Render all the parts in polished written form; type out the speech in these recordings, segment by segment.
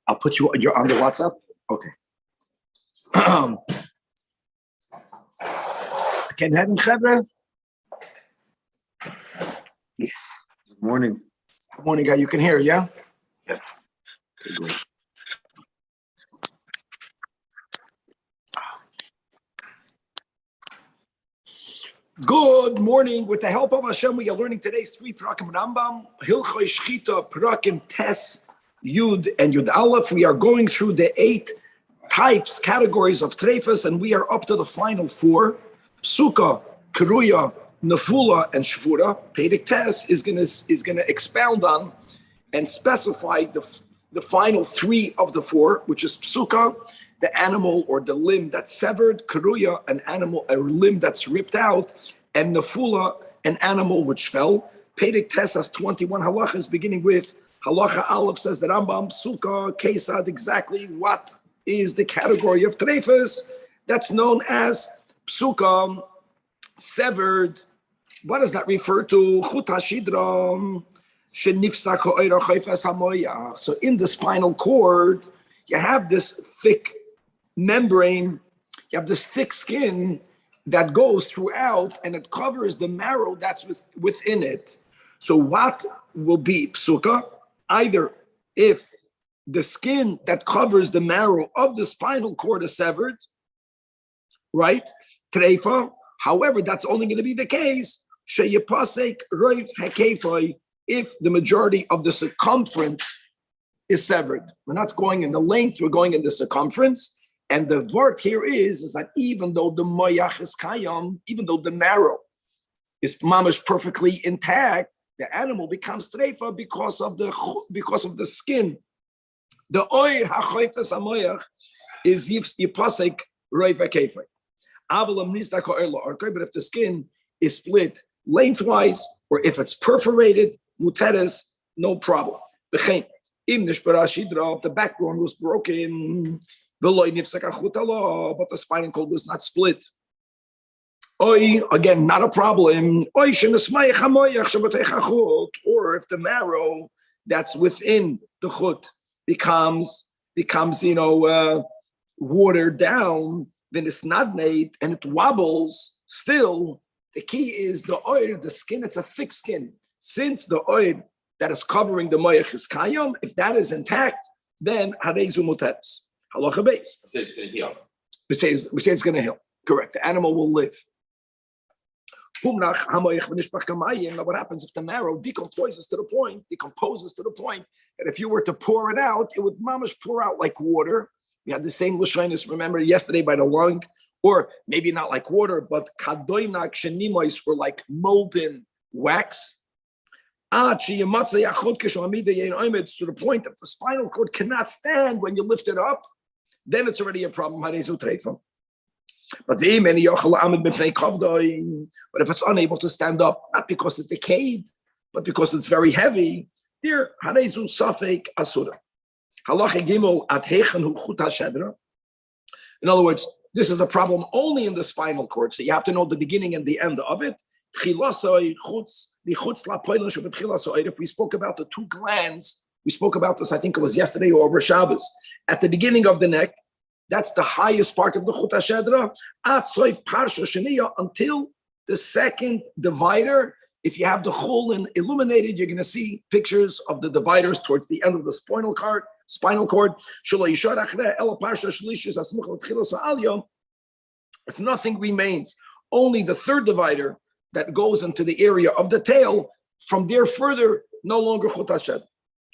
I'll put you're on the WhatsApp? Okay. Can have him, Chevre? Good morning. Good morning, guy. You can hear, yeah? Yes. Okay, great. Good morning. With the help of Hashem, we are learning today's 3 Prakim Rambam, Hilchoi Shchita, Prakim Tes, Yud, and Yud Aleph. We are going through the 8 types, categories of treifas, and we are up to the final 4. Psuka, Keruya, Nafula, and Shvura. Perek Tes is gonna expound on and specify the final 3 of the 4, which is Psuka, the animal or the limb that's severed, Keruya, a limb that's ripped out, and Nafula, an animal which fell. Perek Tes has 21 halachas, beginning with halacha Aleph says that Rambam, Psuka, Kesad, exactly what is the category of treifas that's known as Psuka, severed. What does that refer to? Chut hashidra shenifsak ha'oira chayfas hamoyach. So in the spinal cord, you have this thick membrane, you have this thick skin that goes throughout and it covers the marrow that's within it. So what will be psuka? Either if the skin that covers the marrow of the spinal cord is severed, right? Treifa. However, that's only going to be the case sheyepasek roif hakefai, if the majority of the circumference is severed. We're not going in the length, we're going in the circumference. And the word here is that even though the moyach is kayam, even though the marrow is mamash perfectly intact, the animal becomes treifa because of the skin. The oir hachoyfes hamoyach is yipasek roif hakefai. But if the skin is split lengthwise, or if it's perforated, muteres, no problem. If the backbone was broken, but the spinal cord was not split, again, not a problem. Or if the marrow that's within the chut becomes watered down, then it's not made and it wobbles. Still, the key is the oil, the skin. It's a thick skin. Since the oil that is covering the moyach is kayam, if that is intact, then harezu muteres. Halacha beis. It's going to heal. We say it's going to heal. Correct. The animal will live. Now, what happens if the marrow decomposes to the point that if you were to pour it out, it would mamish pour out like water? We had the same lashonis, remember, yesterday by the lung, or maybe not like water, but kadoinak shenimois were like molten wax. To the point that the spinal cord cannot stand when you lift it up, then it's already a problem. But if it's unable to stand up, not because it decayed, but because it's very heavy, there harezu safek asura. Halacha gimel at heichen hu chut hashedra. In other words, this is a problem only in the spinal cord, so you have to know the beginning and the end of it. We spoke about the 2 glands. We spoke about this, I think it was yesterday or over Shabbos. At the beginning of the neck, that's the highest part of the chut hashedra. Until the second divider. If you have the chulin illuminated, you're going to see pictures of the dividers towards the end of the spinal cord. If nothing remains, only the third divider that goes into the area of the tail, from there further, no longer chut hashedra.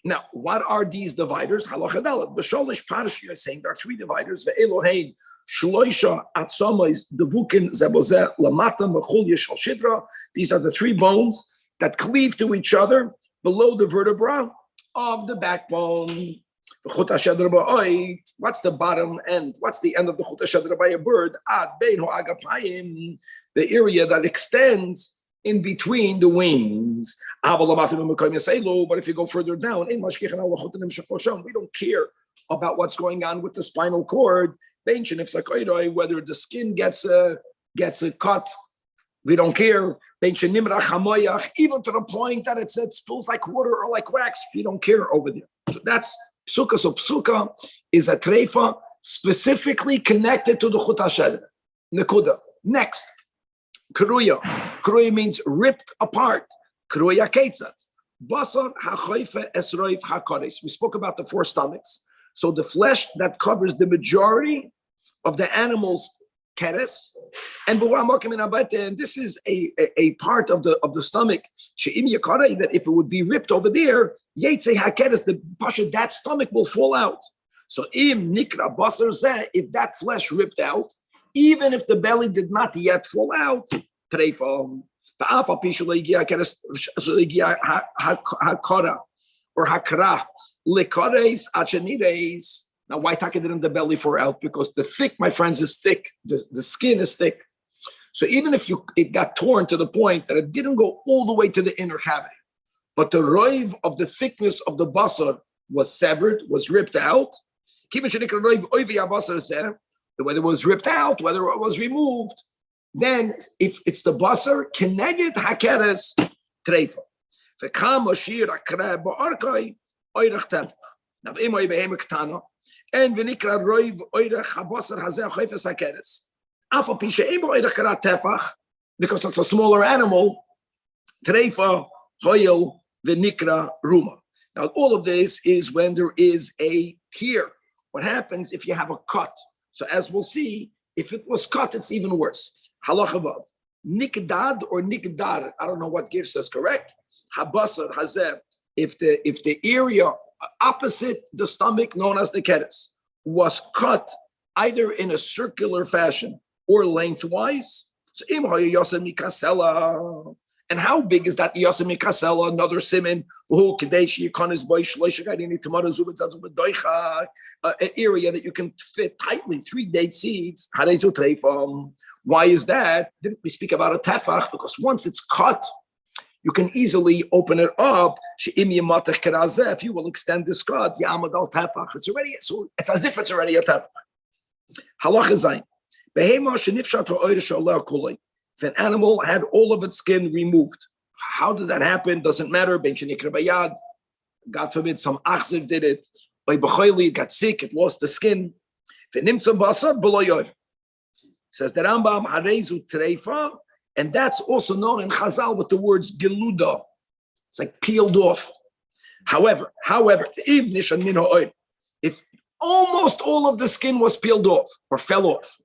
Now, what are these dividers? Halacha daled. B'sholish parshi is saying there are 3 dividers. The Elohein shloisha atzomis devukin zebozeh lamata mechul yeshal shidra. These are the 3 bones that cleave to each other below the vertebra of the backbone. What's the bottom end? What's the end of the chut hashedra by a bird? The area that extends in between the wings. But if you go further down, we don't care about what's going on with the spinal cord. Whether the skin gets a cut We don't care. Even to the point that it spills like water or like wax. We don't care over there. So that's psuka. So psuka is a treifa specifically connected to the chut hasheder. Nekuda. Next, kruya. Kruya means ripped apart. Kruya ketza. Basar hachoife esroif hakodes. We spoke about the four stomachs. So the flesh that covers the majority of the animal's keres, and this is a part of the stomach. That if it would be ripped over there, the pasha, that stomach will fall out. So if that flesh ripped out, even if the belly did not yet fall out, treifa. Or hakra lekares achanides. Now, why taka didn't the belly fall out? Because the thick, my friends, is thick. The skin is thick. So even if it got torn to the point that it didn't go all the way to the inner cavity, but the roiv of the thickness of the basar was severed, was ripped out. Whether it was ripped out, whether it was removed, then if it's the basar, keneged hakeres treifa. And v'nikra roiv oirech habasar hazeh chayfes hakeres. Afa pisha emo oirech karat tefach, because it's a smaller animal. Treifa hoyel v'nikra ruma. Now, all of this is when there is a tear. What happens if you have a cut? So, as we'll see, if it was cut, it's even worse. Halacha vav. Nikdad or nikdar. I don't know what gives us correct. Habasar hazeh. If the area opposite the stomach, known as the keres, was cut either in a circular fashion or lengthwise. So, and how big is that yasem mikasela? Another siman who kadesh yikonis boy shloishagadini tomorrow zubet an area that you can fit tightly 3 date seeds. Why is that? Didn't we speak about a tefach? Because once it's cut, you can easily open it up. If you will extend this cut, it's already, so it's as if it's already a tefach. Halach zayin. If an animal had all of its skin removed, how did that happen? Doesn't matter. God forbid some achziv did it. It got sick, it lost the skin. Says the Rambam, harezu treifa, and that's also known in Chazal with the words geluda. It's like peeled off. However, if almost all of the skin was peeled off or fell off,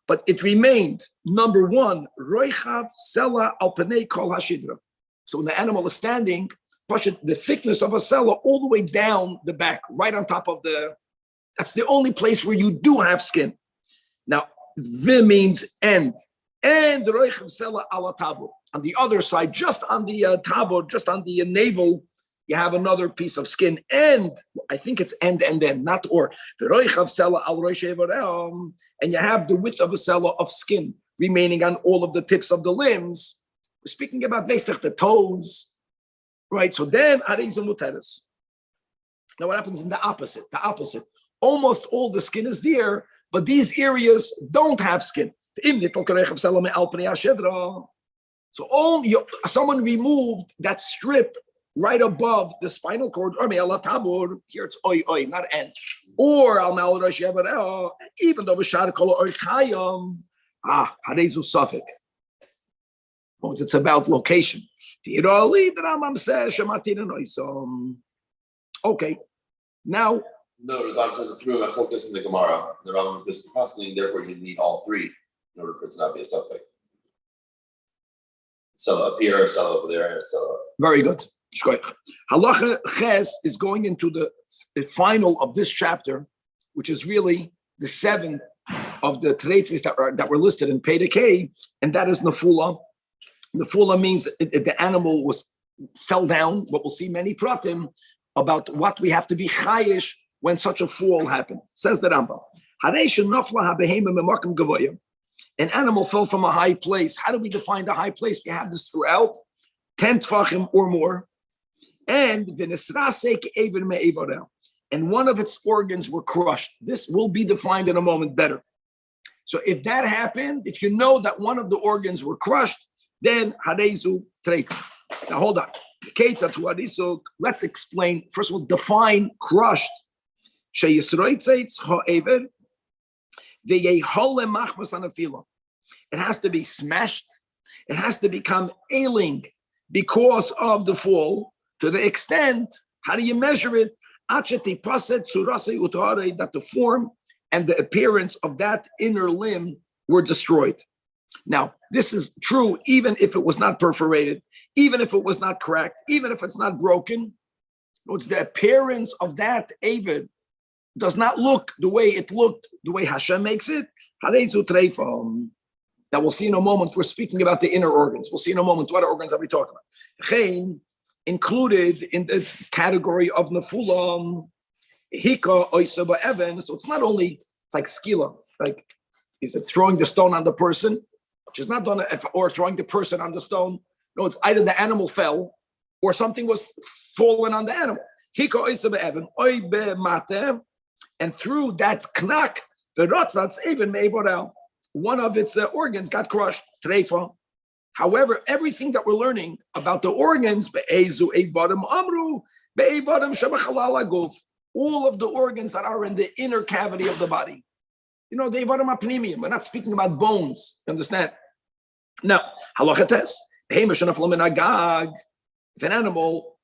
but it remained, number one, roichav sela al panei kol hashidra. So when the animal is standing, the thickness of a sela all the way down the back, right on top of that's the only place where you do have skin. Now, the means end. And the roichav sela ala tabo. On the other side, just on the tabo, just on the navel, you have another piece of skin. And I think it's end, not or. The roichav sela al roishev, and you have the width of a sela of skin remaining on all of the tips of the limbs. We're speaking about basically the toes, right? So then areza muteres. Now what happens in the opposite? The opposite. Almost all the skin is there, but these areas don't have skin. So someone removed that strip right above the spinal cord. Here it's oi, not end. Or even though harezu suffix. It's about location. Okay, now. No, the Rambam says the three are focused in the Gemara. The Rambam is constantly, therefore you need all three in order for it to not be a suffix. Sell up here, sell over there, and sell up. Very good. Halacha Ches is going into the final of this chapter, which is really the seventh of the treifis that were listed in Pedekei, and that is Nafula. Nafula means the animal fell down, but we'll see many pratim about what we have to be chayish when such a fall happened. Says the Rambam. An animal fell from a high place. How do we define the high place? We have this throughout 10 tfachim or more. And one of its organs were crushed. This will be defined in a moment better. So if that happened, if you know that one of the organs were crushed, then harezu treifa. Now hold on. Let's explain. First of all, define crushed. It has to be smashed. It has to become ailing because of the fall, to the extent, how do you measure it? That the form and the appearance of that inner limb were destroyed. Now, this is true even if it was not perforated, even if it was not cracked, even if it's not broken. It's the appearance of that avid does not look the way it looked, the way Hashem makes it. Now we'll see in a moment, we're speaking about the inner organs. We'll see in a moment what organs are we talking about. Included in the category of Nafula, Hika, Oisaba, Evan. So it's not only, it's like skila, like is it throwing the stone on the person, which is not done, or throwing the person on the stone. No, it's either the animal fell or something was fallen on the animal. Hika, Oisaba, Evan, Oibe, Mate, and through that knack, the Ratzatz, even Meiborel, one of its organs got crushed, treifa. However, everything that we're learning about the organs, all of the organs that are in the inner cavity of the body, the evarim apnimiyim. We're not speaking about bones. You understand? Now, halachates, if an animal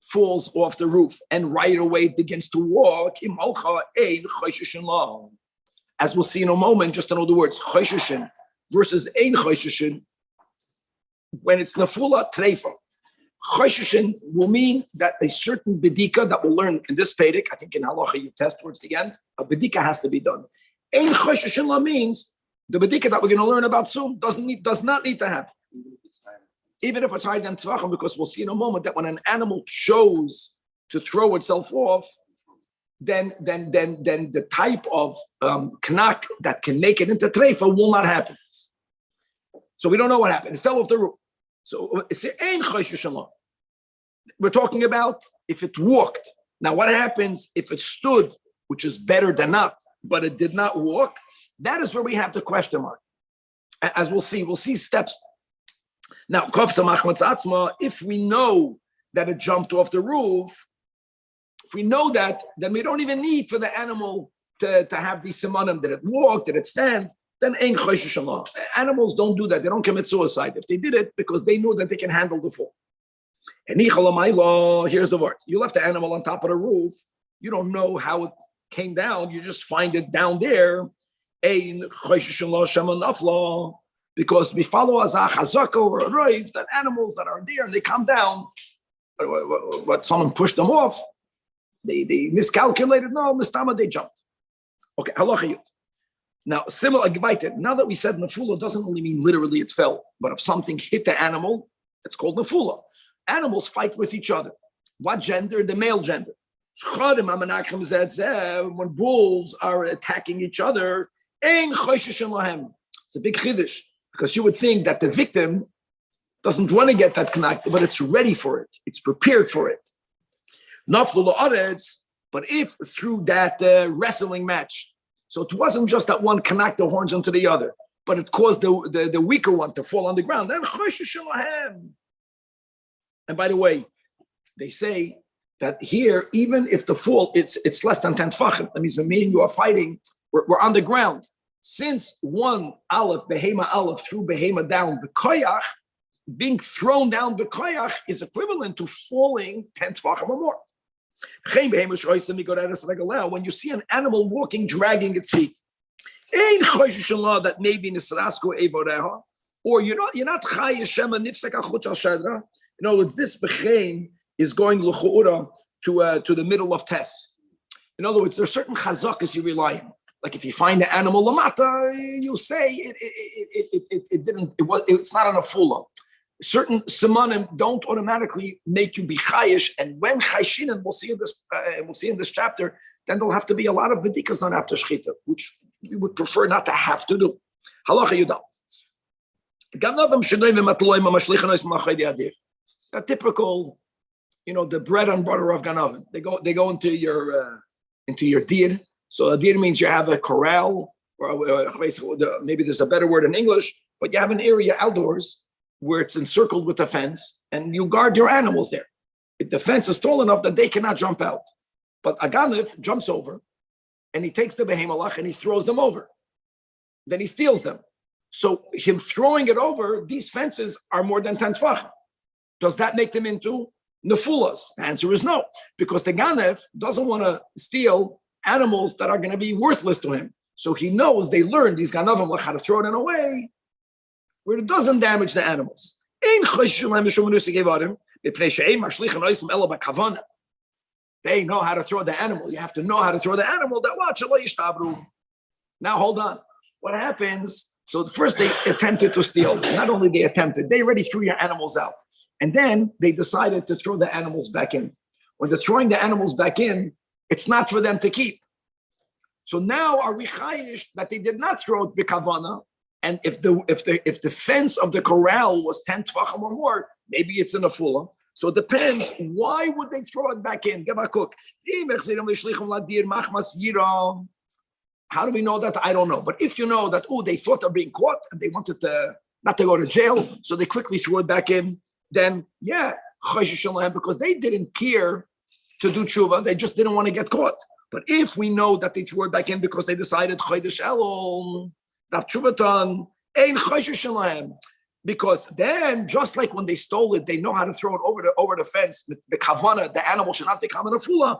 falls off the roof and right away begins to walk, as we'll see in a moment, just to know the words, chosheshin versus ein chosheshin. When it's nafula treifa, chosheshin will mean that a certain bedika that we'll learn in this pedic, I think in halacha you test towards the end, a bedika has to be done. Ein chosheshin means the bedika that we're going to learn about soon does not need to happen. Even if it's higher than tzvachim, because we'll see in a moment that when an animal chose to throw itself off, then the type of knack that can make it into treifa will not happen. So we don't know what happened. It fell off the roof. So it's ein chosheshin. We're talking about if it walked. Now, what happens if it stood, which is better than not, but it did not walk? That is where we have the question mark. As we'll see steps. Now, if we know that it jumped off the roof, if we know that, then we don't even need for the animal to have these simonim. Did it walk? Did it stand? Then ein chosheshin. Animals don't do that. They don't commit suicide. If they did it, because they knew that they can handle the fall. And here's the word. You left the animal on top of the roof. You don't know how it came down. You just find it down there. Ein chosheshin shema nafla. Because we follow as a chazaka or a roiv, that animals that are there and they come down, what someone pushed them off, they miscalculated. No, mistama, they jumped. Okay, halacha yud. Now, similar, now that we said nafula doesn't only mean literally it fell, but if something hit the animal, it's called nafula. Animals fight with each other. What gender? The male gender. When bulls are attacking each other, it's a big chiddush. Because you would think that the victim doesn't want to get that knack, but it's ready for it. It's prepared for it. But if through that wrestling match, so it wasn't just that one knacked the horns onto the other, but it caused the weaker one to fall on the ground, then and by the way, they say that here, even if the fall, it's less than 10 tfachim. That means when me and you are fighting, we're on the ground. Since one aleph, behema aleph, threw behema down, bekoyach, being thrown down bekoyach is equivalent to falling 10 tefachim or more. When you see an animal walking, dragging its feet, that maybe nisrasko evoreha, or you're not chay shema nifsek achutz al shadra. In other words, this bechein is going l'chu'ura to the middle of tes. In other words, there are certain chazakas you rely on. Like if you find the animal lamata, you say it's not on a fulla. Certain simanim don't automatically make you be chayish, and when chayshinan, we'll see in this chapter, then there'll have to be a lot of bedikas done after shchita, which we would prefer not to have to do. Halacha yudal. A typical, the bread and butter of ganavim. They go into your deer. So a deer means you have a corral, or maybe there's a better word in English, but you have an area outdoors where it's encircled with a fence, and you guard your animals there. If the fence is tall enough that they cannot jump out. But a ganef jumps over, and he takes the behemoth and he throws them over. Then he steals them. So him throwing it over, these fences are more than 10 tefachim. Does that make them into Nafulas? The answer is no, because the ganef doesn't want to steal animals that are going to be worthless to him. So he knows, they learn, these ganavim, how to throw it in a way where it doesn't damage the animals. They know how to throw the animal. You have to know how to throw the animal. That watch. Now hold on. What happens? So first they attempted to steal. Not only they attempted, they already threw your animals out. And then they decided to throw the animals back in. When they're throwing the animals back in, it's not for them to keep. So now are we chayish that they did not throw it b'kavana? And if the fence of the corral was 10 tefachim or more, maybe it's in a fulla. So it depends. Why would they throw it back in? How do we know that? I don't know. But if you know that, they thought of being caught and they wanted to not to go to jail, so they quickly threw it back in, then yeah, because they didn't care to do tshuva, they just didn't want to get caught. But if we know that they threw it back in because they decided chodesh elul, that tshuvaton ein chodesh shalem, because then just like when they stole it, they know how to throw it over the fence. The kavana, the animal should not become an afula.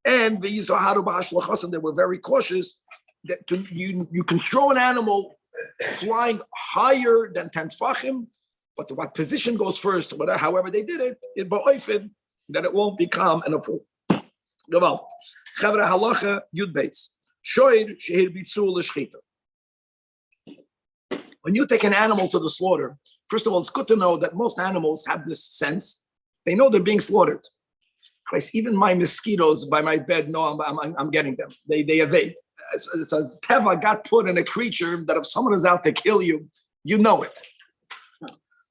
And the Yizaharu Bahashlachas, they were very cautious that you can throw an animal flying higher than 10 tefachim, but what position goes first, whatever, however they did it, in Ba'oifid, that it won't become an aful. Gaval. Chavra halacha yud beis. Shoir shehir bitzu l'shchita. When you take an animal to the slaughter, first of all, it's good to know that most animals have this sense. They know they're being slaughtered. Even my mosquitoes by my bed know I'm getting them. They evade. It says Teva got put in a creature that if someone is out to kill you, you know it.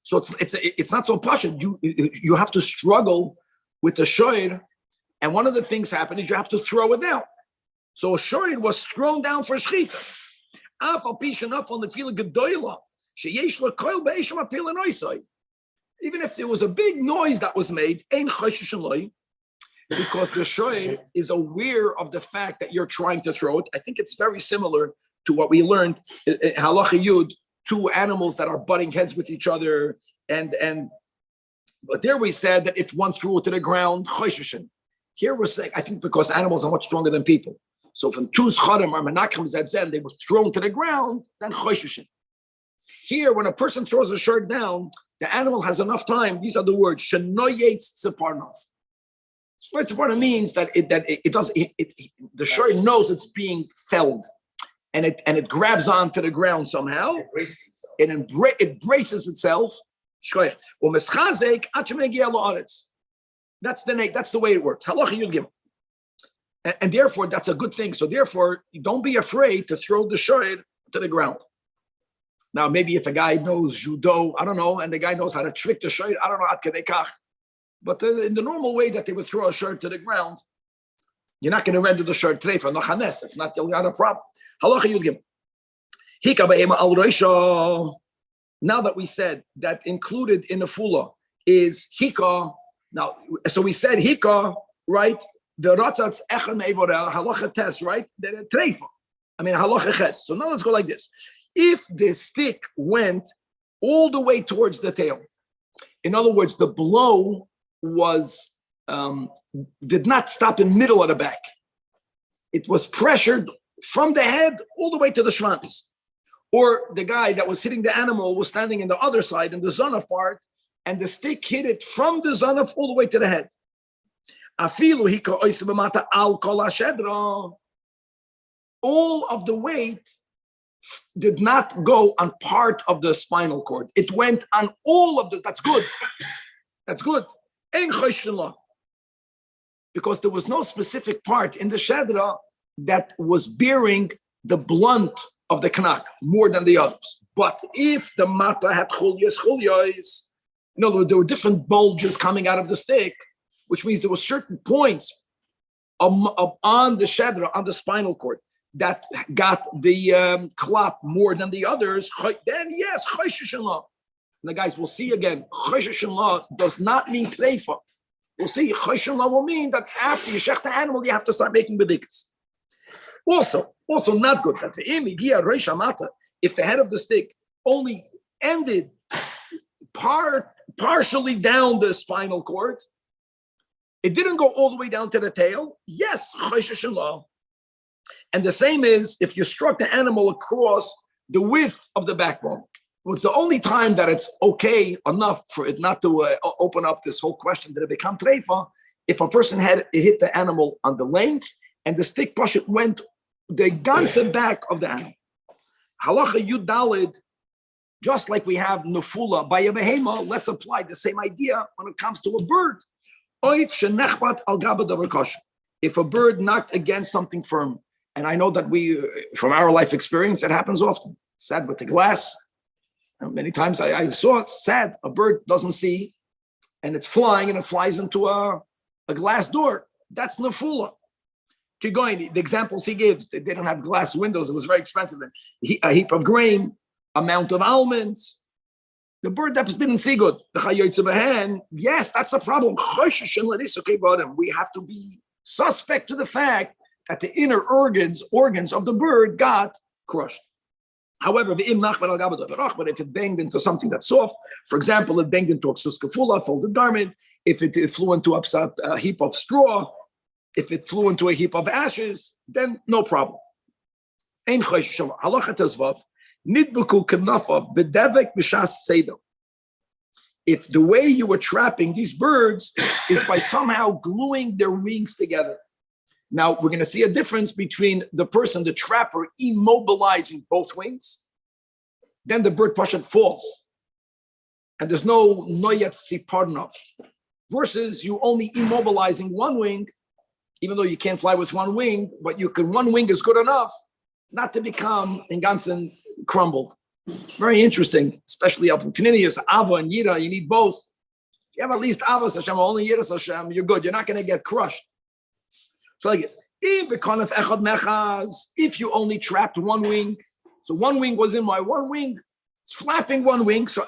So it's not so pashut. You have to struggle with the shoir, and one of the things happened is you have to throw it down. So a shoir was thrown down for shchita. Even if there was a big noise that was made, because the shoy is aware of the fact that you're trying to throw it. I think it's very similar to what we learned in Halacha Yud, two animals that are butting heads with each other. But there we said that if one threw it to the ground, chosheshin. Here we're saying, I think because animals are much stronger than people. So from two schadim or menachem zedzen, they were thrown to the ground, then chosheshin. Here, when a person throws a shirt down, the animal has enough time. These are the words, shenoyetz tzeparnov. Tzeparnov means that the shirt knows it's being felled, and it grabs onto the ground somehow. It braces itself. That's the way it works. And therefore, that's a good thing. So therefore, don't be afraid to throw the shirt to the ground. Now, maybe if a guy knows judo, I don't know, and the guy knows how to trick the shirt, I don't know, but in the normal way that they would throw a shirt to the ground, you're not going to render the shirt today for nochanes. If not, you'll have a problem. Now that we said that included in the Nafula is hika. Now, so we said hika, right? The ratzatz echan evorel halacha tes, right? The treifa. I mean halacha ches. So now let's go like this. If the stick went all the way towards the tail, in other words, the blow was did not stop in the middle of the back. It was pressured from the head all the way to the shvans. Or the guy that was hitting the animal was standing in the other side, in the zonaf part, and the stick hit it from the zonaf all the way to the head. All of the weight did not go on part of the spinal cord. It went on all of the, that's good. That's good. Because there was no specific part in the shadra that was bearing the blunt of the knack more than the others. But if the mata had chulyas, in other words, there were different bulges coming out of the stick, which means there were certain points on the shadra, on the spinal cord, that got the klap more than the others, then yes, and the guys will see again, does not mean treifa. We'll see, will mean that after you shech the animal, you have to start making bedikas. Also not good that if the head of the stick only ended partially down the spinal cord, it didn't go all the way down to the tail. Yes, and the same is if you struck the animal across the width of the backbone. It's the only time that it's okay enough for it not to open up this whole question that it become treifa, if a person had hit the animal on the length and the stick push went the ganze back of the animal. Halacha Yud Dalid, just like we have Nafula by a behema, let's apply the same idea when it comes to a bird. If a bird knocked against something firm, and I know that we, from our life experience, it happens often. Sad with the glass. Many times I saw it, sad, a bird doesn't see, and it's flying and it flies into a glass door. That's Nafula. Keep going. The examples he gives, they don't have glass windows. It was very expensive. A heap of grain, a mount of almonds. The bird that didn't see good. Yes, that's the problem. We have to be suspect to the fact that the inner organs of the bird got crushed. However, but if it banged into something that's soft, for example, it banged into a ksuskafula, folded garment, if it flew into a heap of straw, if it flew into a heap of ashes, then no problem. If the way you were trapping these birds is by somehow gluing their wings together. Now, we're going to see a difference between the person, the trapper, immobilizing both wings, then the bird pashat falls, and there's no noyat siparnov, versus you only immobilizing one wing, even though you can't fly with one wing, but one wing is good enough not to become in ganzen crumbled. Very interesting, especially up in Pininius, Ava and Yira, you need both. If you have at least Avas Hashem, only Yiras Hashem, you're good. You're not going to get crushed. So like this, if you only trapped one wing, so one wing was in my one wing, it's flapping one wing, so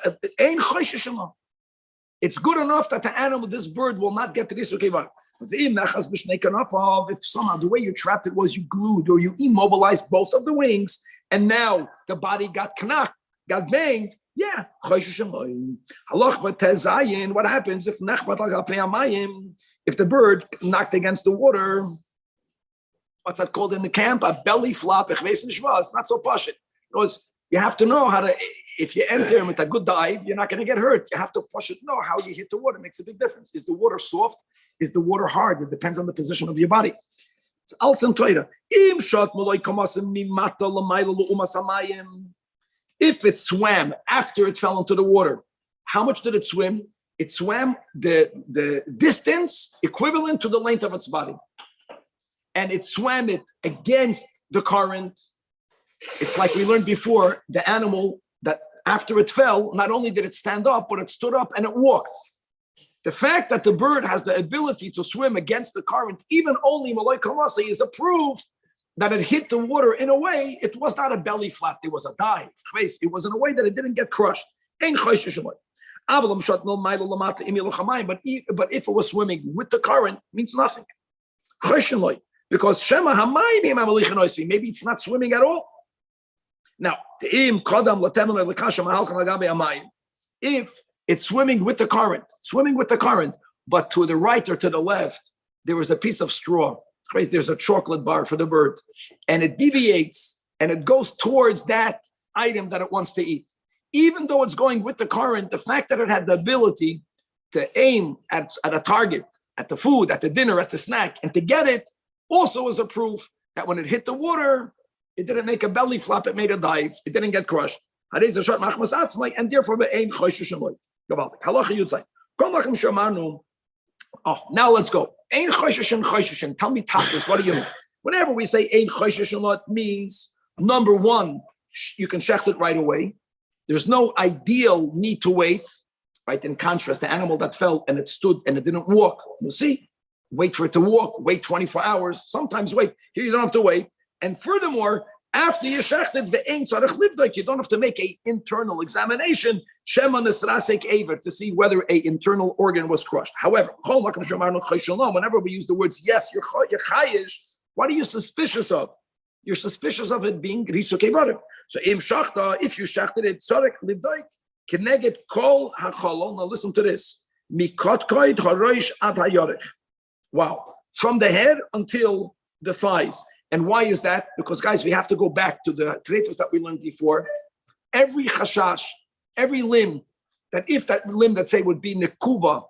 it's good enough that the animal, this bird, will not get to this. Okay, but if somehow the way you trapped it was you glued or you immobilized both of the wings, and now the body got knocked, got banged, yeah. What happens if the bird knocked against the water? What's that called in the camp? A belly flop. It's not so pashut. Because you have to know how to, if you enter with a good dive, you're not going to get hurt. You have to push it, know how you hit the water. It makes a big difference. Is the water soft? Is the water hard? It depends on the position of your body. It's alzim toida. If it swam after it fell into the water, how much did it swim? It swam the distance equivalent to the length of its body. And it swam it against the current. It's like we learned before, the animal that after it fell, not only did it stand up, but it stood up and it walked. The fact that the bird has the ability to swim against the current, even only Malay Kamasi, is a proof that it hit the water in a way, it was not a belly flap, it was a dive. It was in a way that it didn't get crushed. But if it was swimming with the current, it means nothing. Because maybe it's not swimming at all. Now, if it's swimming with the current, but to the right or to the left, there is a piece of straw. There's a chocolate bar for the bird, and it deviates and it goes towards that item that it wants to eat. Even though it's going with the current, the fact that it had the ability to aim at a target, at the food, at the dinner, at the snack, and to get it, also is a proof that when it hit the water, it didn't make a belly flop, it made a dive, it didn't get crushed. And therefore, now let's go. Tell me tapas, what do you mean? Whenever we say ein chosheshin, it means, number one, you can shecht it right away. There's no ideal need to wait, right? In contrast, the animal that fell and it stood and it didn't walk, you see, wait for it to walk, wait 24 hours, sometimes wait. Here you don't have to wait. And furthermore, after you shechted ve'ein tzarich livdoik, you don't have to make an internal examination shema nesrasek aver to see whether an internal organ was crushed. However, whenever we use the words yes, you're chayish, what are you suspicious of? You're suspicious of it being risuk evarim. So if you shechted it tzarich livdoik, keneged kol hacholol. Now listen to this. Mikot koid haroish ad hayorech. Wow, from the head until the thighs. And why is that? Because, guys, we have to go back to the treifas that we learned before. Every chashash, every limb, that if that limb, that say, would be nekuva,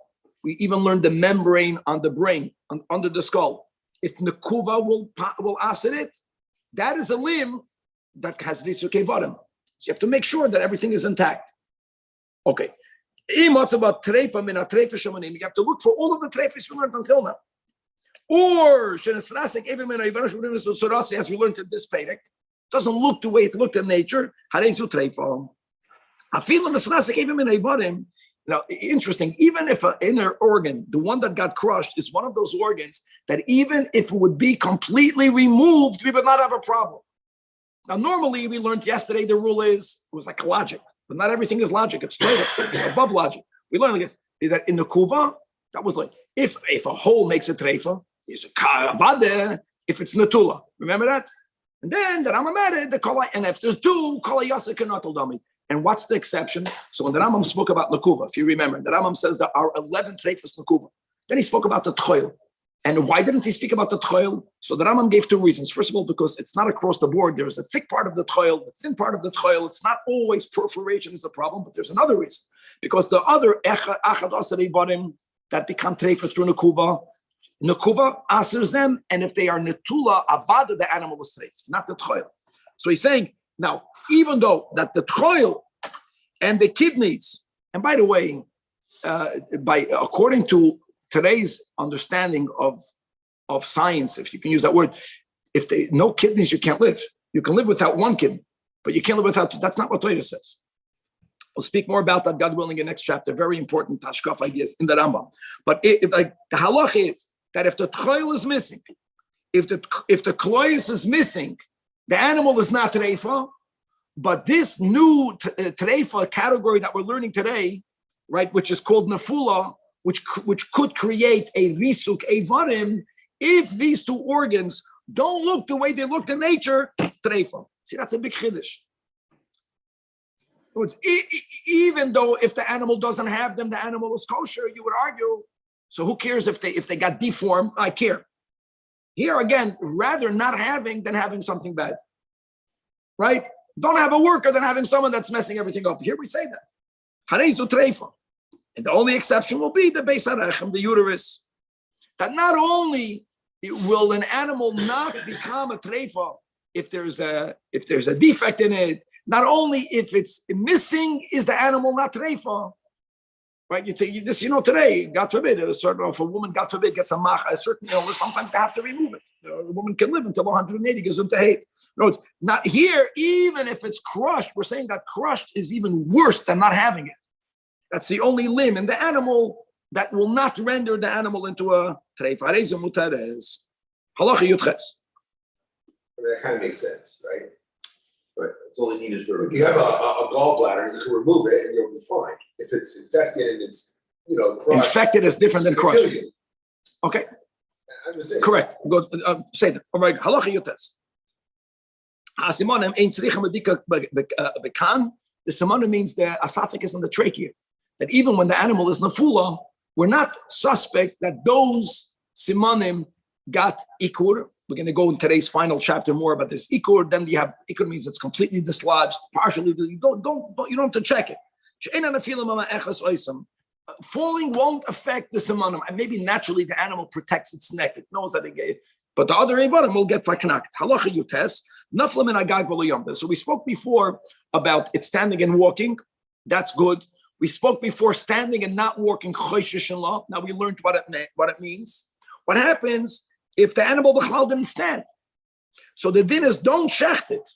we even learned the membrane on the brain, under the skull. If nekuva will acid it, that is a limb that has risukei bottom. So you have to make sure that everything is intact. Okay. You have to look for all of the treifas we learned until now. Or as we learned in this Perek, doesn't look the way it looked in nature. Now, interesting. Even if an inner organ, the one that got crushed, is one of those organs that even if it would be completely removed, we would not have a problem. Now, normally we learned yesterday the rule is it was like logic, but not everything is logic. It's above logic. We learned like that in the kuva. That was like if a hole makes a treifa. Is a kavade if it's natula. Remember that? And then the Rambam added the kolai, and if there's two kolai yasik kanatul dami. And what's the exception? So when the Rambam spoke about lakuva, if you remember, the Rambam says there are 11 treifas lakuva. Then he spoke about the tchoil. And why didn't he speak about the tchoil? So the Rambam gave two reasons. First of all, because it's not across the board. There's a thick part of the tchoil, the thin part of the tchoil. It's not always perforation is the problem, but there's another reason. Because the other echad asari barim that become treifa through nakuva, Nekuva answers them, and if they are netula avada, the animal is treif, not the tchoil. So he's saying now, even though that the tchoil and the kidneys, and by the way, according to today's understanding of science, if you can use that word, if they no kidneys, you can't live. You can live without one kidney, but you can't live without two. That's not what Torah says. We'll speak more about that, God willing, in the next chapter. Very important tashkaf ideas in the Rambam. But the halach is that if the tchoil is missing, if the klois is missing, the animal is not treifa. But this new treifa category that we're learning today, right, which is called nafula, which could create a risuk evarim, if these two organs don't look the way they looked in nature, treifa. See, that's a big chiddush. Even though if the animal doesn't have them, the animal is kosher, you would argue. So who cares if they got deformed? I care. Here again, rather not having than having something bad. Right? Don't have a worker than having someone that's messing everything up. Here we say that. Hareizu treifa. And the only exception will be the beis harechem, the uterus. That not only will an animal not become a treifa if there's a defect in it, not only if it's missing is the animal not treifa. Right, you think this, today, God forbid, if a woman, God forbid, gets a certain illness, sometimes they have to remove it. A woman can live until 180 gesundheit. No, it's not here. Even if it's crushed, we're saying that crushed is even worse than not having it. That's the only limb in the animal that will not render the animal into a treif. Halacha yutches. That kind of makes sense, right? Right. It's only needed for. If you have a gallbladder, you can remove it and you'll be fine. If it's infected and it's, crushed, infected is different than crushed. Okay. I'm just saying. Correct. Go say that. All right. Halacha yutes. Asimonim ein tzricha medika bekan. The simonim means the esophagus and the trachea. That even when the animal is nafula, we're not suspect that those simonim got ikur. We're going to go in today's final chapter more about this ikur. Then you have ikur means it's completely dislodged, partially. You don't have to check it. Falling won't affect the simonim, and maybe naturally the animal protects its neck. It knows that it gave. But the other evarim will get faknak. Halacha yutes nafla min agag v'lo. So we spoke before about it standing and walking. That's good. We spoke before standing and not walking. Now we learned what it means. What happens if the animal b'chlal didn't stand? So the din is don't shecht it.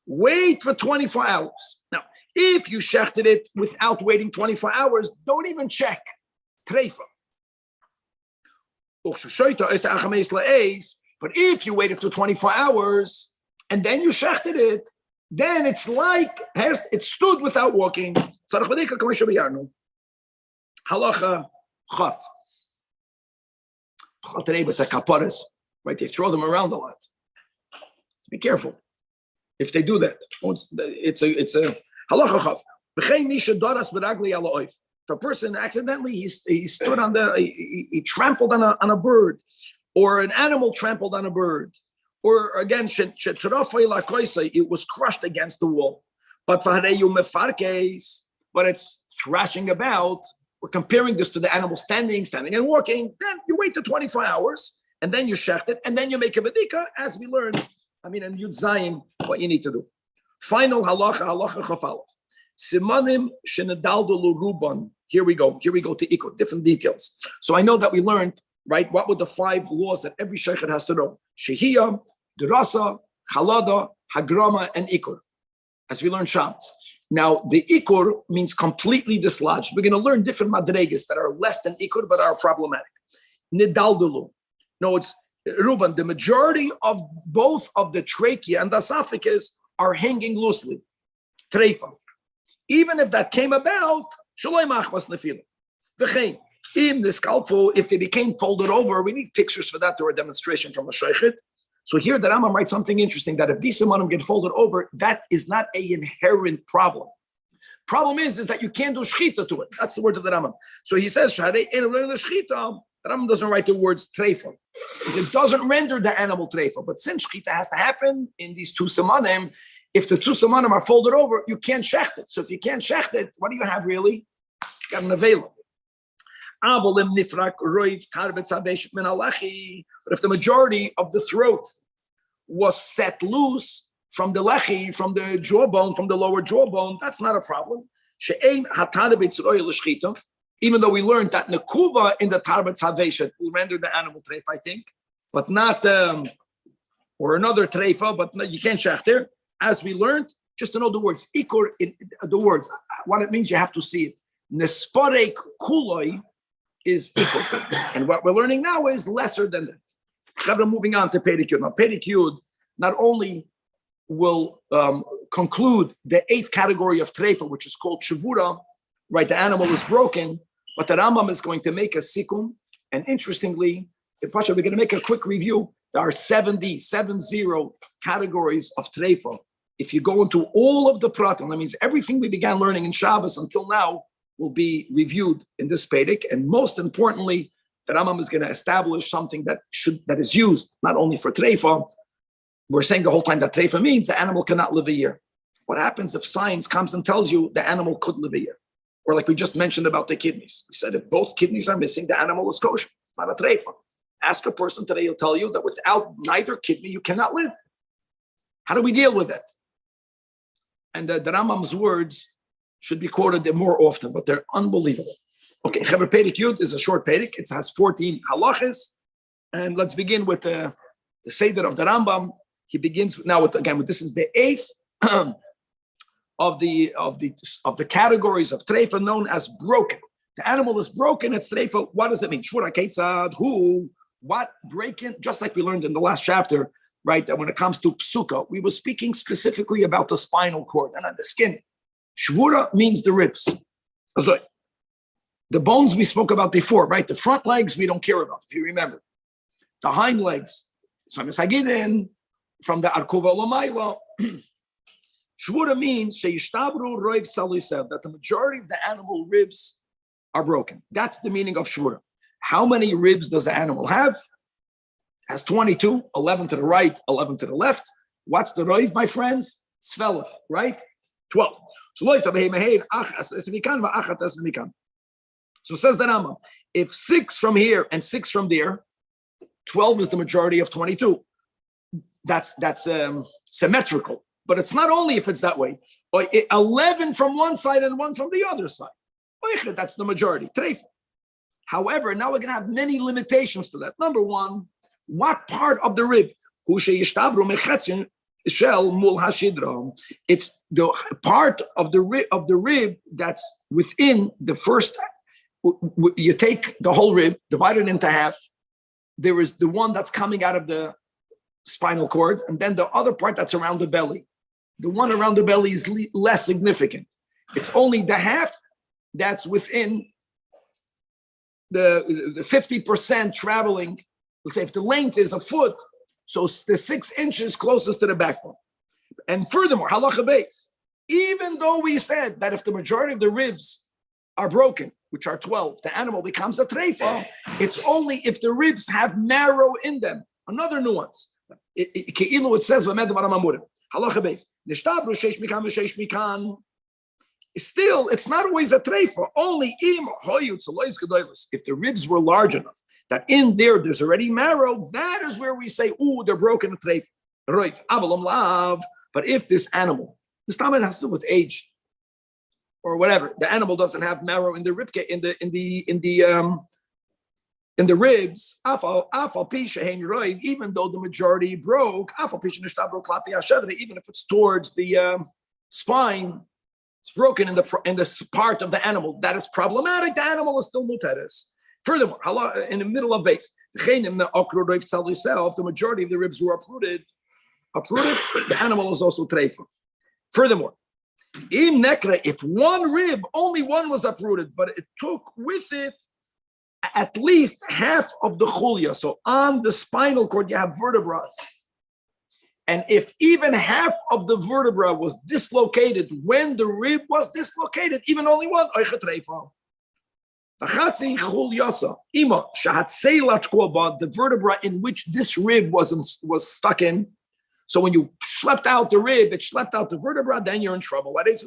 Wait for 24 hours. Now, if you shechted it without waiting 24 hours, don't even check. Treifa. But if you waited for 24 hours, and then you shechted it, then it's like it stood without walking. Halacha chaf. Today with the kaparas, right? They throw them around a lot. Be careful if they do that. It's a halacha chaf. If a person accidentally he stood on he trampled on a bird, or an animal trampled on a bird, or again it was crushed against the wall. But it's thrashing about. We're comparing this to the animal standing and walking. Then you wait the 24 hours, and then you shecht it, and then you make a vedika, as we learned. In Yud Zayin, what you need to do. Final halacha chafalef. Simanim shenadaldalu ruban. Here we go to Ikur, different details. So I know that we learned, right, what were the 5 laws that every Sheikh has to know. Shehiyah, Durasa, Chalada, Hagrama, and Ikur. As we learned Shabbos. Now, the Ikur means completely dislodged. We're going to learn different madregas that are less than Ikur, but are problematic. Nidaldalu. No, it's Ruban. The majority of both of the trachea and the esophagus are hanging loosely. Treifa. Even if that came about, Shaloi machmas nefila. V'chein. In the scalpel, if they became folded over, we need pictures for that or a demonstration from a Sheikh. So here the Rambam writes something interesting, that if these simanim get folded over, that is not an inherent problem. Problem is that you can't do shchita to it. That's the words of the Rambam. So he says, the Rambam doesn't write the words treifa. It doesn't render the animal treifa. But since shchita has to happen in these 2 simanim, if the 2 simanim are folded over, you can't shecht it. So if you can't shecht it, what do you have really? You got an avela. But if the majority of the throat was set loose from the lechi, from the jawbone, from the lower jawbone, that's not a problem. Even though we learned that nekuva in the tarbet haveshet will render the animal treif, I think, but not or another treifa, but you can't shechter. As we learned, just to know the words ikur, the words, what it means, you have to see it. Nesparek kuloi is equal. And what we're learning now is lesser than that. Moving on to Perek Yud. Now, Perek Yud not only will conclude the 8th category of treifa, which is called shavura, right? The animal is broken, but the Rambam is going to make a sikum. And interestingly, we're going to make a quick review. There are 70 categories of treifa. If you go into all of the pratim, that means everything we began learning in Shabbos until now will be reviewed in this Perek, and most importantly, the Rambam is going to establish something that is used not only for treifa. We're saying the whole time that treifa means the animal cannot live a year. What happens if science comes and tells you the animal could live a year? Or like we just mentioned about the kidneys. We said if both kidneys are missing, the animal is kosher. It's not a treifa. Ask a person today, he'll tell you that without neither kidney, you cannot live. How do we deal with that? And the Rambam's words should be quoted more often, but they're unbelievable. Okay, Perek Yud is a short Perek. It has 14 halachas, and let's begin with the Seder of the Rambam. He begins now with this is the 8th of the categories of treifa known as broken. The animal is broken. It's treifa. What does it mean? Shvura ketzad, who, what, breaking? Just like we learned in the last chapter, right? That when it comes to psuka, we were speaking specifically about the spinal cord and the skin. Shvura means the ribs. So the bones we spoke about before, right? The front legs we don't care about, if you remember. The hind legs. So I'm saying from the Arkova Lamayla, Shvura means that the majority of the animal ribs are broken. That's the meaning of Shvura. How many ribs does the animal have? It has 22, 11 to the right, 11 to the left. What's the roiv, my friends? Svelef, right? 12. So says the Rambam, if 6 from here and 6 from there, 12 is the majority of 22. That's symmetrical. But it's not only if it's that way. 11 from one side and 1 from the other side. That's the majority. However, now we're going to have many limitations to that. Number 1, what part of the rib? It's the part of the rib that's within the first. You take the whole rib, divide it into half. There is the one that's coming out of the spinal cord, and then the other part that's around the belly. The one around the belly is less significant. It's only the half that's within the 50% traveling. Let's say if the length is a foot, so the 6 inches closest to the backbone. And furthermore, halacha base, even though we said that if the majority of the ribs are broken, which are 12, the animal becomes a treifa, it's only if the ribs have marrow in them. Another nuance. It says, halacha base, still, it's not always a treifa. Only if the ribs were large enough that in there's already marrow, that is where we say, ooh, they're broken a treifa. Right. But if this animal, this time it has to do with age or whatever, the animal doesn't have marrow in the ribcage, in the ribs, even though the majority broke, even if it's towards the spine, it's broken in the part of the animal that is problematic, the animal is still muteris. Furthermore, in the middle of base, the majority of the ribs were uprooted, the animal is also treifa. Furthermore, if one rib, only one was uprooted, but it took with it at least half of the chulya. So on the spinal cord, you have vertebrae. And if even half of the vertebra was dislocated when the rib was dislocated, even only one, the vertebra in which this rib was stuck in. So when you schlepped out the rib, it schlepped out the vertebra, then you're in trouble. Or if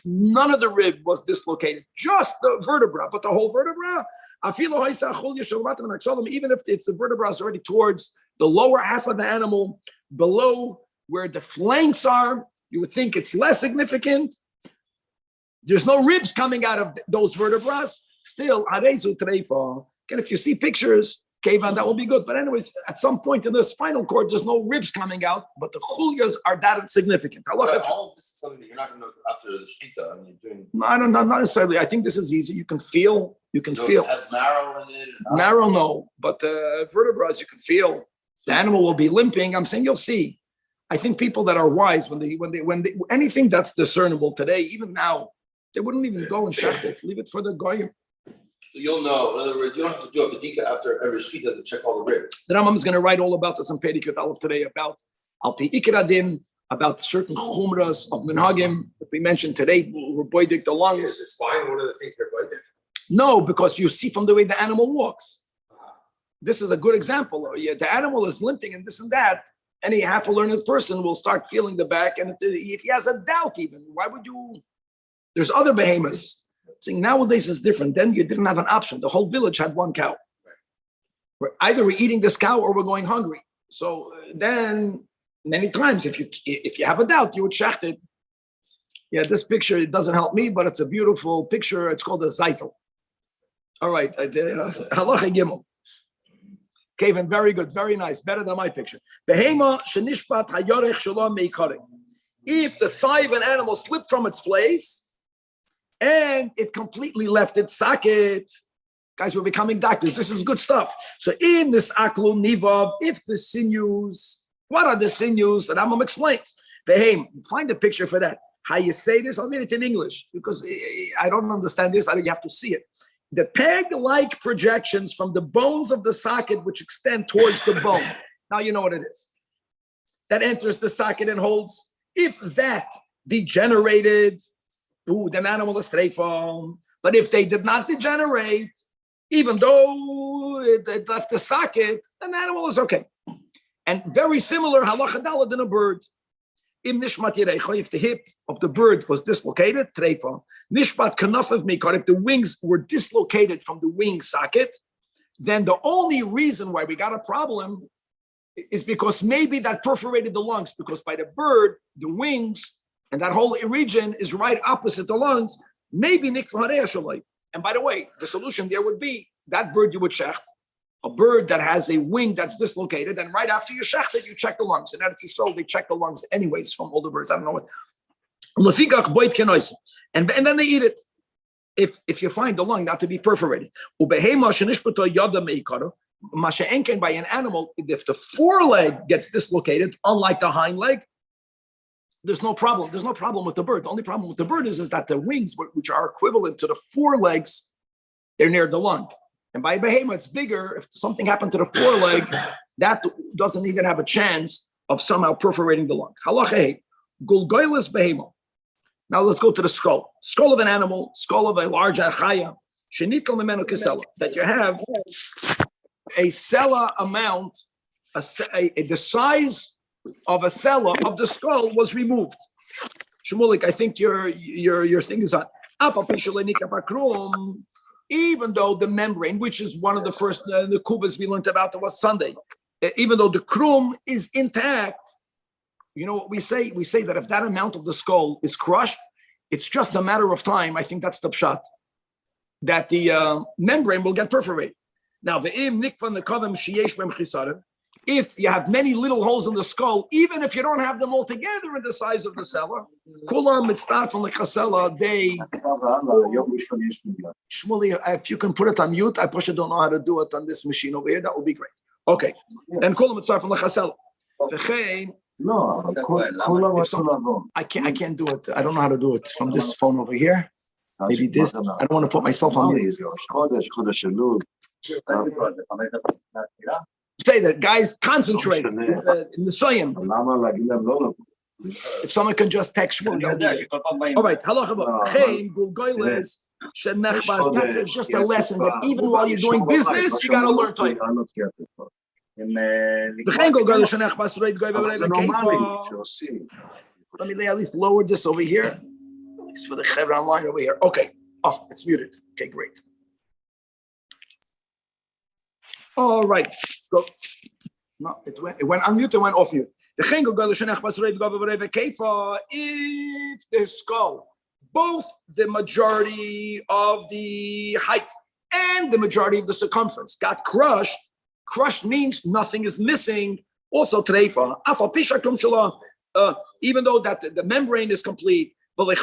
none of the rib was dislocated, just the vertebra, but the whole vertebra, even if it's the vertebra is already towards the lower half of the animal, below where the flanks are, you would think it's less significant. There's no ribs coming out of those vertebrae. Still, again, if you see pictures, Kevan, that will be good. But anyways, at some point in the spinal cord, there's no ribs coming out, but the chulias are that significant. All of this is something that you're not going to know after the shkita. I mean, you're doing. No, not necessarily. I think this is easy. You can feel. It has marrow in it. Marrow, no, but the vertebrae you can feel. The animal will be limping. I'm saying you'll see. I think people that are wise, when they anything that's discernible today, even now, they wouldn't even go and check it. Leave it for the goyim. So you'll know. In other words, you don't have to do a bedika after every shkita to check all the ribs. The Rambam is going to write all about this in Perikut Aleph today about al pi ikradin, about certain chumras of minhagim that we mentioned today. We're boidik the lungs. Is the spine one of the things they're boidik? No, because you see from the way the animal walks. This is a good example. The animal is limping and this and that. Any half-learned person will start feeling the back, and if he has a doubt, even why would you? There's other behemoths. Saying nowadays is different. Then you didn't have an option. The whole village had one cow. Either we're eating this cow or we're going hungry. So then many times, if you have a doubt, you would shecht it. Yeah, this picture, it doesn't help me, but it's a beautiful picture. It's called a zaitel. All right, halacha gimel. Kevin, very good, very nice, better than my picture. Behema shenishpat hayorech shalom meikaring. If the thigh of an animal slipped from its place and it completely left its socket, guys, we're becoming doctors. This is good stuff. So in this aklu nivav, if the sinews, what are the sinews? And Rambam explains. Behem, find a picture for that. How you say this? I'll read it in English because I don't understand this. You have to see it. The peg-like projections from the bones of the socket which extend towards the bone. Now you know what it is. That enters the socket and holds. If that degenerated, then animal is treifa. But if they did not degenerate, even though it left the socket, then the animal is okay. And very similar, halacha daled in a bird. If the hip of the bird was dislocated, treifa. Nishpat kanaf mikar, if the wings were dislocated from the wing socket, then the only reason why we got a problem is because maybe that perforated the lungs, because by the bird, the wings and that whole region is right opposite the lungs. Maybe nikvaharei shalai. And by the way, the solution there would be that bird you would shecht, a bird that has a wing that's dislocated, and right after you shecht it, you check the lungs. And Eretz Yisrael, they check the lungs anyways from all the birds. I don't know what. And then they eat it. If you find the lung not to be perforated. Masha'enken by an animal, if the foreleg gets dislocated, unlike the hind leg, there's no problem. There's no problem with the bird. The only problem with the bird is that the wings, which are equivalent to the forelegs, they're near the lung. And by behemoth, it's bigger. If something happened to the foreleg, that doesn't even have a chance of somehow perforating the lung. Halacha gulgoilis behemoth. Now let's go to the skull. Skull of an animal, skull of a large achaya, shenital memeno kisela, that you have a sella amount, the size of a sella of the skull was removed. Shmulik, I think your thing is on. Even though the membrane, which is one of the first the kuvas we learned about, that was Sunday, even though the krum is intact, you know what we say? We say that if that amount of the skull is crushed, it's just a matter of time. I think that's the pshat, that the membrane will get perforated. Now, if you have many little holes in the skull, even if you don't have them all together in the size of the cellar, Shmuley, if you can put it on mute, I push. I don't know how to do it on this machine over here. That would be great. Okay. And no, I can't do it. I don't know how to do it from this phone over here. Maybe this. I don't want to put myself on mute. Say that, guys, concentrate. It's in the soyim. If someone can just text me. All right. That's just a lesson that even while you're doing business, you got to learn Torah. Let me at least lower this over here. At least for the Chevron line over here. Okay. Oh, it's muted. Okay, great. All right. Go. No, it went on mute and went off mute. If the skull, both the majority of the height and the majority of the circumference got crushed means nothing is missing. Also today, even though that the membrane is complete, the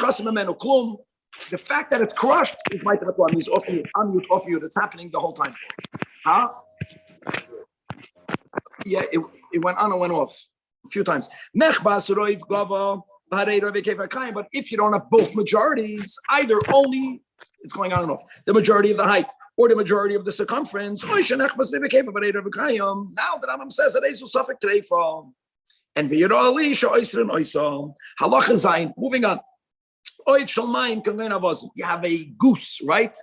fact that it's crushed is my one. He's off mute, off mute. It's happening the whole time. Huh? Yeah, it went on and went off a few times. But if you don't have both majorities, either only it's going on and off, the majority of the height or the majority of the circumference. Now the Rambam says that is suffix today from and halacha zayin. Moving on. You have a goose, right?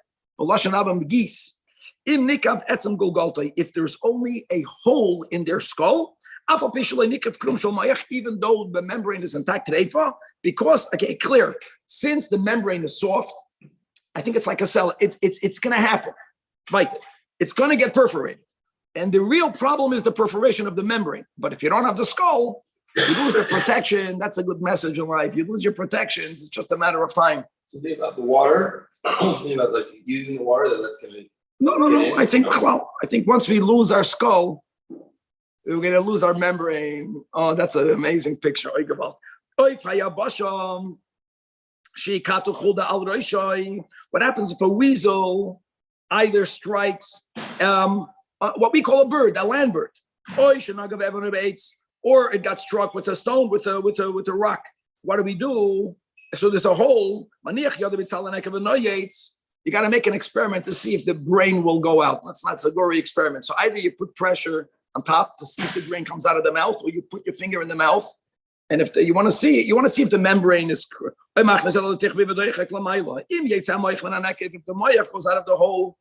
Geese. If there's only a hole in their skull, even though the membrane is intact, because clear, since the membrane is soft, I think it's like a cell. It's going to happen. Right? It's going to get perforated, and the real problem is the perforation of the membrane. But if you don't have the skull, you lose the protection. That's a good message in life. You lose your protections. It's just a matter of time. Something about the water. Something about like using the water that's going to. No. I think once we lose our skull, we're going to lose our membrane. Oh, that's an amazing picture. What happens if a weasel either strikes what we call a bird, a land bird, or it got struck with a stone, with a rock? What do we do? So there's a hole. You got to make an experiment to see if the brain will go out. That's not a gory experiment. So either you put pressure on top to see if the brain comes out of the mouth, or you put your finger in the mouth, and if you want to see it, you want to see if the membrane is. If the moyach goes out of the hole,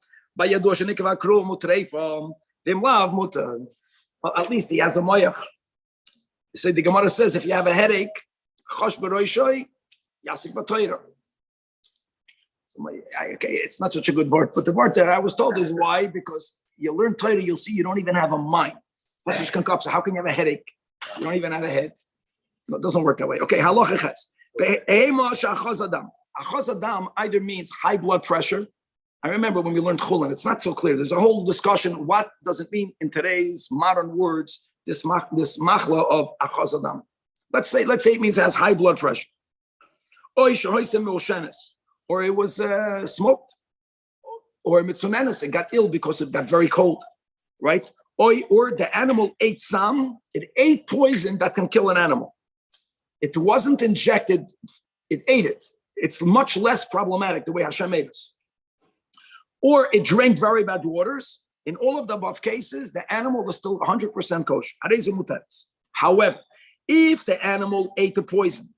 at least he has a moyach. So the Gemara says if you have a headache, it's not such a good word, but the word that I was told is why, because you learn Torah, you'll see you don't even have a mind. So how can you have a headache? You don't even have a head. No, it doesn't work that way. Okay, halacha ches. Achaz adam either means high blood pressure. I remember when we learned chulin, it's not so clear. There's a whole discussion. What does it mean in today's modern words? This machla of achaz adam. Let's say it means it has high blood pressure. Or it was smoked. Or mitzunenes, it got ill because it got very cold. right? Or the animal ate some, it ate poison that can kill an animal. It wasn't injected, it ate it. It's much less problematic the way Hashem made us. Or it drank very bad waters. In all of the above cases, the animal was still 100% kosher. However, if the animal ate the poison,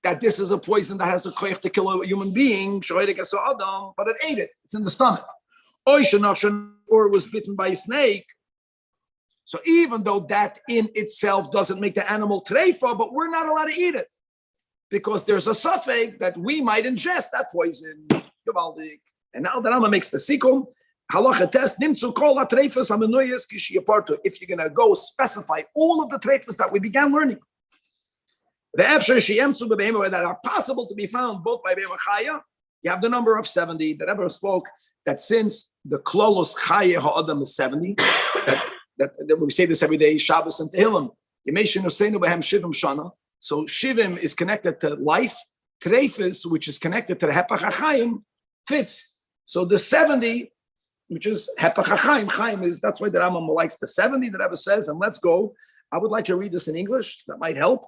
that this is a poison that has a koyach to kill a human being, but it ate it, it's in the stomach. Or it was bitten by a snake. So even though that in itself doesn't make the animal treifa, but we're not allowed to eat it because there's a suffix that we might ingest that poison. And now the Rambam makes the sikum. Halacha test nimtzu kol ha-treifas ha-menuyas kishiyapartu. If you're going to go specify all of the treifas that we began learning, the efshar sheyemtzu b'behemoth that are possible to be found both by behemah chaya, you have the number of 70. The Rebbe spoke that since the klolos chaya ha'adam is 70, that we say this every day, Shabbos and Tehillim. So Shivim is connected to life. Treifis, which is connected to the Hepach HaChaim, fits. So the 70, which is Hepach HaChaim, Chaim is, that's why the Rambam likes the 70, the Rebbe says, and let's go. I would like to read this in English, that might help.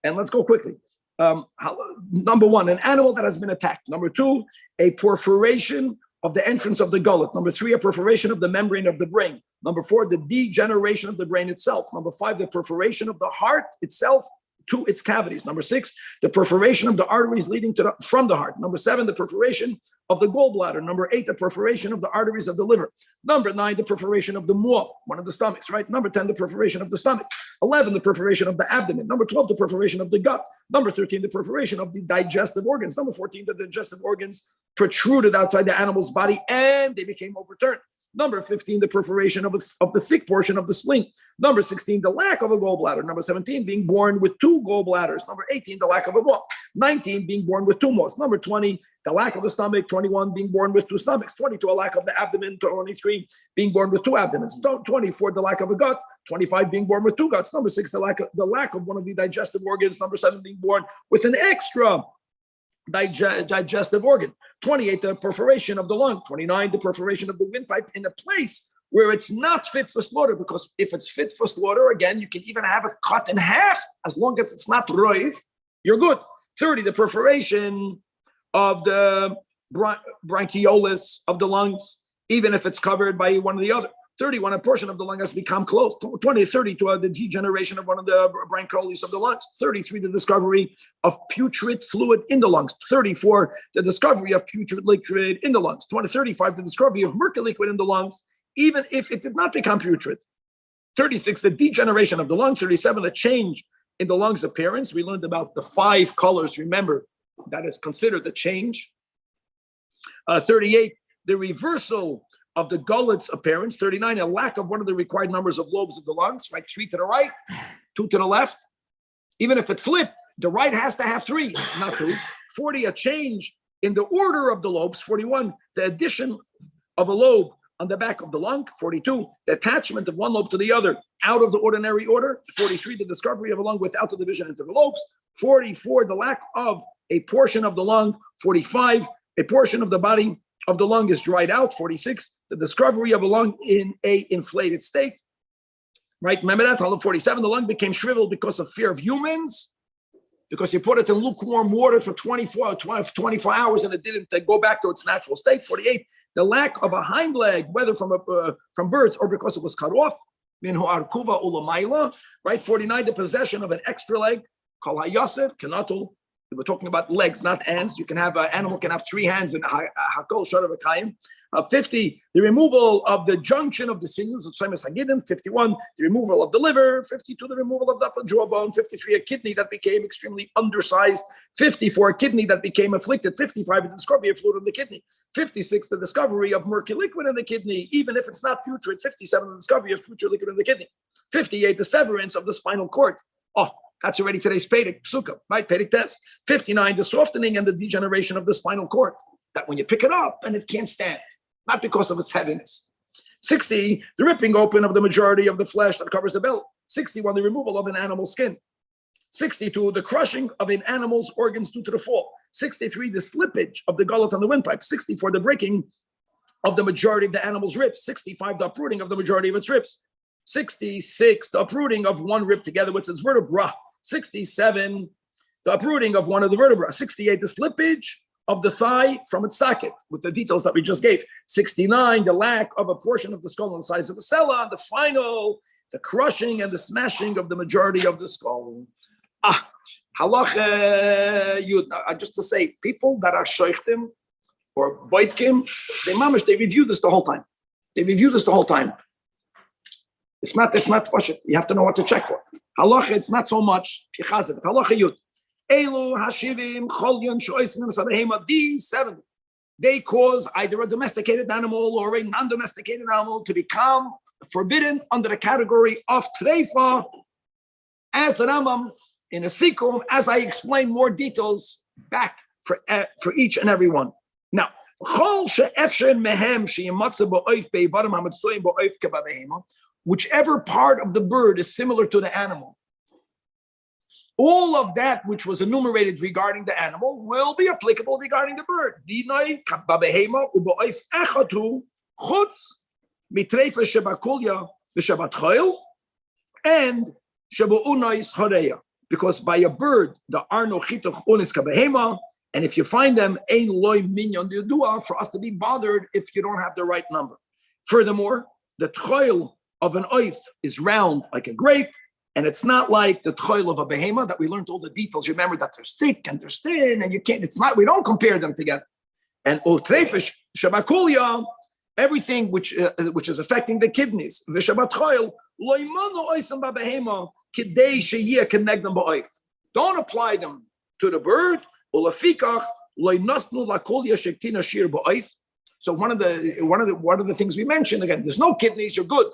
And let's go quickly. Number one, an animal that has been attacked. Number two, a perforation of the entrance of the gullet. Number three, a perforation of the membrane of the brain. Number four, the degeneration of the brain itself. Number five, the perforation of the heart itself to its cavities. Number six, the perforation of the arteries leading from the heart. Number seven, the perforation of the gallbladder. Number eight, the perforation of the arteries of the liver. Number nine, the perforation of the muah, one of the stomachs, right? Number 10, the perforation of the stomach. 11, the perforation of the abdomen. Number 12, the perforation of the gut. Number 13, the perforation of the digestive organs. Number 14, the digestive organs protruded outside the animal's body and they became overturned. Number 15, the perforation of the thick portion of the spleen. Number 16, the lack of a gallbladder. Number 17, being born with two gallbladders. Number 18, the lack of a maw. 19, being born with two maws. Number 20, the lack of the stomach. 21, being born with two stomachs. 22, a lack of the abdomen. 23, being born with two abdomens. 24, the lack of a gut. 25, being born with two guts. Number 6, the lack of one of the digestive organs. Number 7, being born with an extra digestive organ. 28, the perforation of the lung. 29, the perforation of the windpipe in a place where it's not fit for slaughter, because if it's fit for slaughter, again, you can even have it cut in half as long as it's not roiv, you're good. 30, the perforation of the bronchioles of the lungs, even if it's covered by one or the other. 31, a portion of the lung has become closed. 32, the degeneration of one of the bronchioles of the lungs. 33, the discovery of putrid fluid in the lungs. 34, the discovery of putrid liquid in the lungs. 35, the discovery of murky liquid in the lungs, even if it did not become putrid. 36, the degeneration of the lung. 37, a change in the lung's appearance. We learned about the 5 colors, remember, that is considered a change. 38, the reversal of the gullet's appearance. 39, a lack of one of the required numbers of lobes of the lungs, right? 3 to the right, 2 to the left. Even if it flipped, the right has to have 3, not 2. 40, a change in the order of the lobes. 41, the addition of a lobe on the back of the lung. 42, the attachment of one lobe to the other out of the ordinary order. 43, the discovery of a lung without the division into the lobes. 44, the lack of a portion of the lung. 45, a portion of the body of the lung is dried out. 46, the discovery of a lung in a inflated state. Right? Remember that? 47, the lung became shriveled because of fear of humans, because you put it in lukewarm water for 24 hours and it didn't go back to its natural state. 48, the lack of a hind leg, whether from birth or because it was cut off. Right? 49, the possession of an extra leg, called hayaser, kanatul. We're talking about legs, not hands. You can have an animal can have 3 hands and hakol shor v'kayim. 50, the removal of the junction of the sinews of Semes Hagidim. 51, the removal of the liver. 52, the removal of the upper jawbone. 53, a kidney that became extremely undersized. 54, a kidney that became afflicted. 55, the discovery of fluid in the kidney. 56, the discovery of murky liquid in the kidney, even if it's not putrid. 57, the discovery of putrid liquid in the kidney. 58, the severance of the spinal cord. Oh, that's already today's Pedic, Psukkah, right? Pedic test. 59, the softening and the degeneration of the spinal cord. That when you pick it up and it can't stand, not because of its heaviness. 60, the ripping open of the majority of the flesh that covers the belly. 61, the removal of an animal's skin. 62, the crushing of an animal's organs due to the fall. 63, the slippage of the gullet on the windpipe. 64, the breaking of the majority of the animal's ribs. 65, the uprooting of the majority of its ribs. 66, the uprooting of one rib together with its vertebra. 67, the uprooting of one of the vertebrae. 68, the slippage of the thigh from its socket, with the details that we just gave. 69, the lack of a portion of the skull on the size of a sella. And the final, the crushing and the smashing of the majority of the skull. Halacha Yud. Just to say, people that are sheikhtim or boitkim, they review this the whole time. If not, push it. You have to know what to check for. Halacha, it's not so much. Halacha Yud. Elu hashivim cholyon shoisim sabehema. These 7, they cause either a domesticated animal or a non-domesticated animal to become forbidden under the category of treifa, as the Rambam in a sequel, as I explain more details back for each and every one. Now, whichever part of the bird is similar to the animal, all of that which was enumerated regarding the animal will be applicable regarding the bird. And because by a bird, the arno chitoch unis kabehema, and if you find them, ein loy minyan yudua, for us to be bothered if you don't have the right number. Furthermore, the tchoil of an oif is round like a grape, and it's not like the tchoil of a behema that we learned all the details. Remember that they're thick and they're thin, and you can't. It's not. We don't compare them together. And utrefish shabakulia, everything which is affecting the kidneys. V'shabat tchoil loymano oisam babehema kidei sheyia connect them ba'oif. Don't apply them to the bird. Ulafikach loynasnu lakolia shektina shir ba'oif. So one of the things we mentioned again, there's no kidneys, you're good.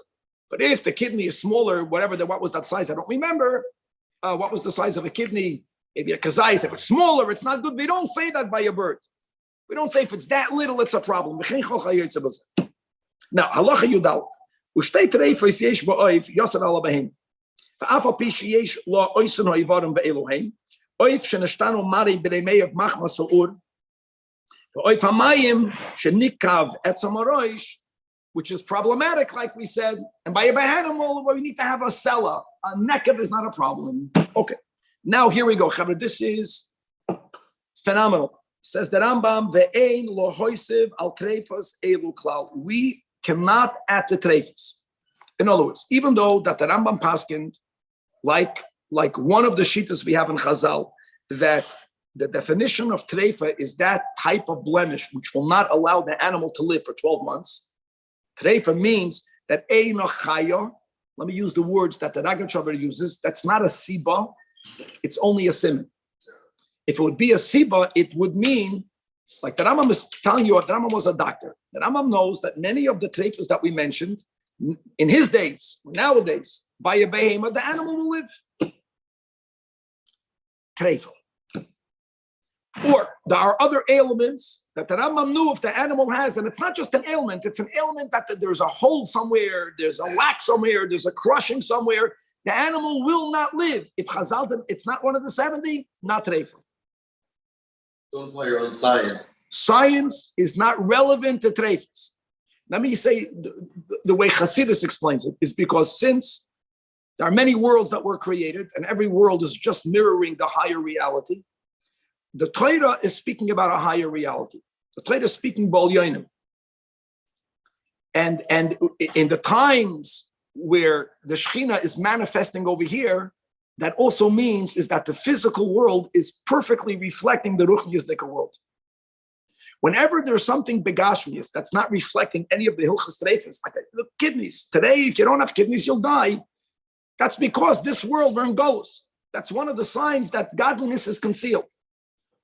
But if the kidney is smaller, what was that size? I don't remember. What was the size of a kidney? Maybe a kazais. If it's smaller, it's not good. We don't say that by a bird. We don't say if it's that little, it's a problem. Now, halacha yudal. Ushtei treifos yesh ba'oiv yosar ala behem. Va'afal pi sheyesh lo oisen ha'yivarim be'eloheim. Oiv sheneshtanu mari b'reimei of machmas ha'ur. Va'oiv ha'mayim shenikav etzam ha'roish, which is problematic, like we said. And by a animal, we need to have a sella. A nekav is not a problem. Okay. Now here we go. This is phenomenal. Says the Rambam, ve'ein lo hoisiv al treifos elu klal. We cannot add the treifos. In other words, even though that the Rambam paskind, like one of the shittas we have in Chazal, that the definition of treifa is that type of blemish which will not allow the animal to live for 12 months. Treifa means that eino chaya. Let me use the words that the Zajac uses. That's not a siba. It's only a siman. If it would be a siba, it would mean, like the Rambam is telling you, the Rambam was a doctor. The Rambam knows that many of the treifas that we mentioned, in his days, nowadays, by a behemoth, the animal will live. Treifa. Or there are other ailments that the Rambam knew if the animal has, and it's not just an ailment, it's an ailment that there's a hole somewhere, there's a lack somewhere, there's a crushing somewhere. The animal will not live. If Chazal, it's not one of the 70, not treifa. Don't apply your own science. Science is not relevant to treifas. Let me say the way Hasidus explains it is because since there are many worlds that were created and every world is just mirroring the higher reality, the Torah is speaking about a higher reality. The Torah is speaking Bol Yonim. And in the times where the Shekhinah is manifesting over here, that also means is that the physical world is perfectly reflecting the Ruchniyazdika world. Whenever there's something begashmius that's not reflecting any of the Hilchas Treifas, like the kidneys. Today, if you don't have kidneys, you'll die. That's because this world, we're in Golus. That's one of the signs that godliness is concealed.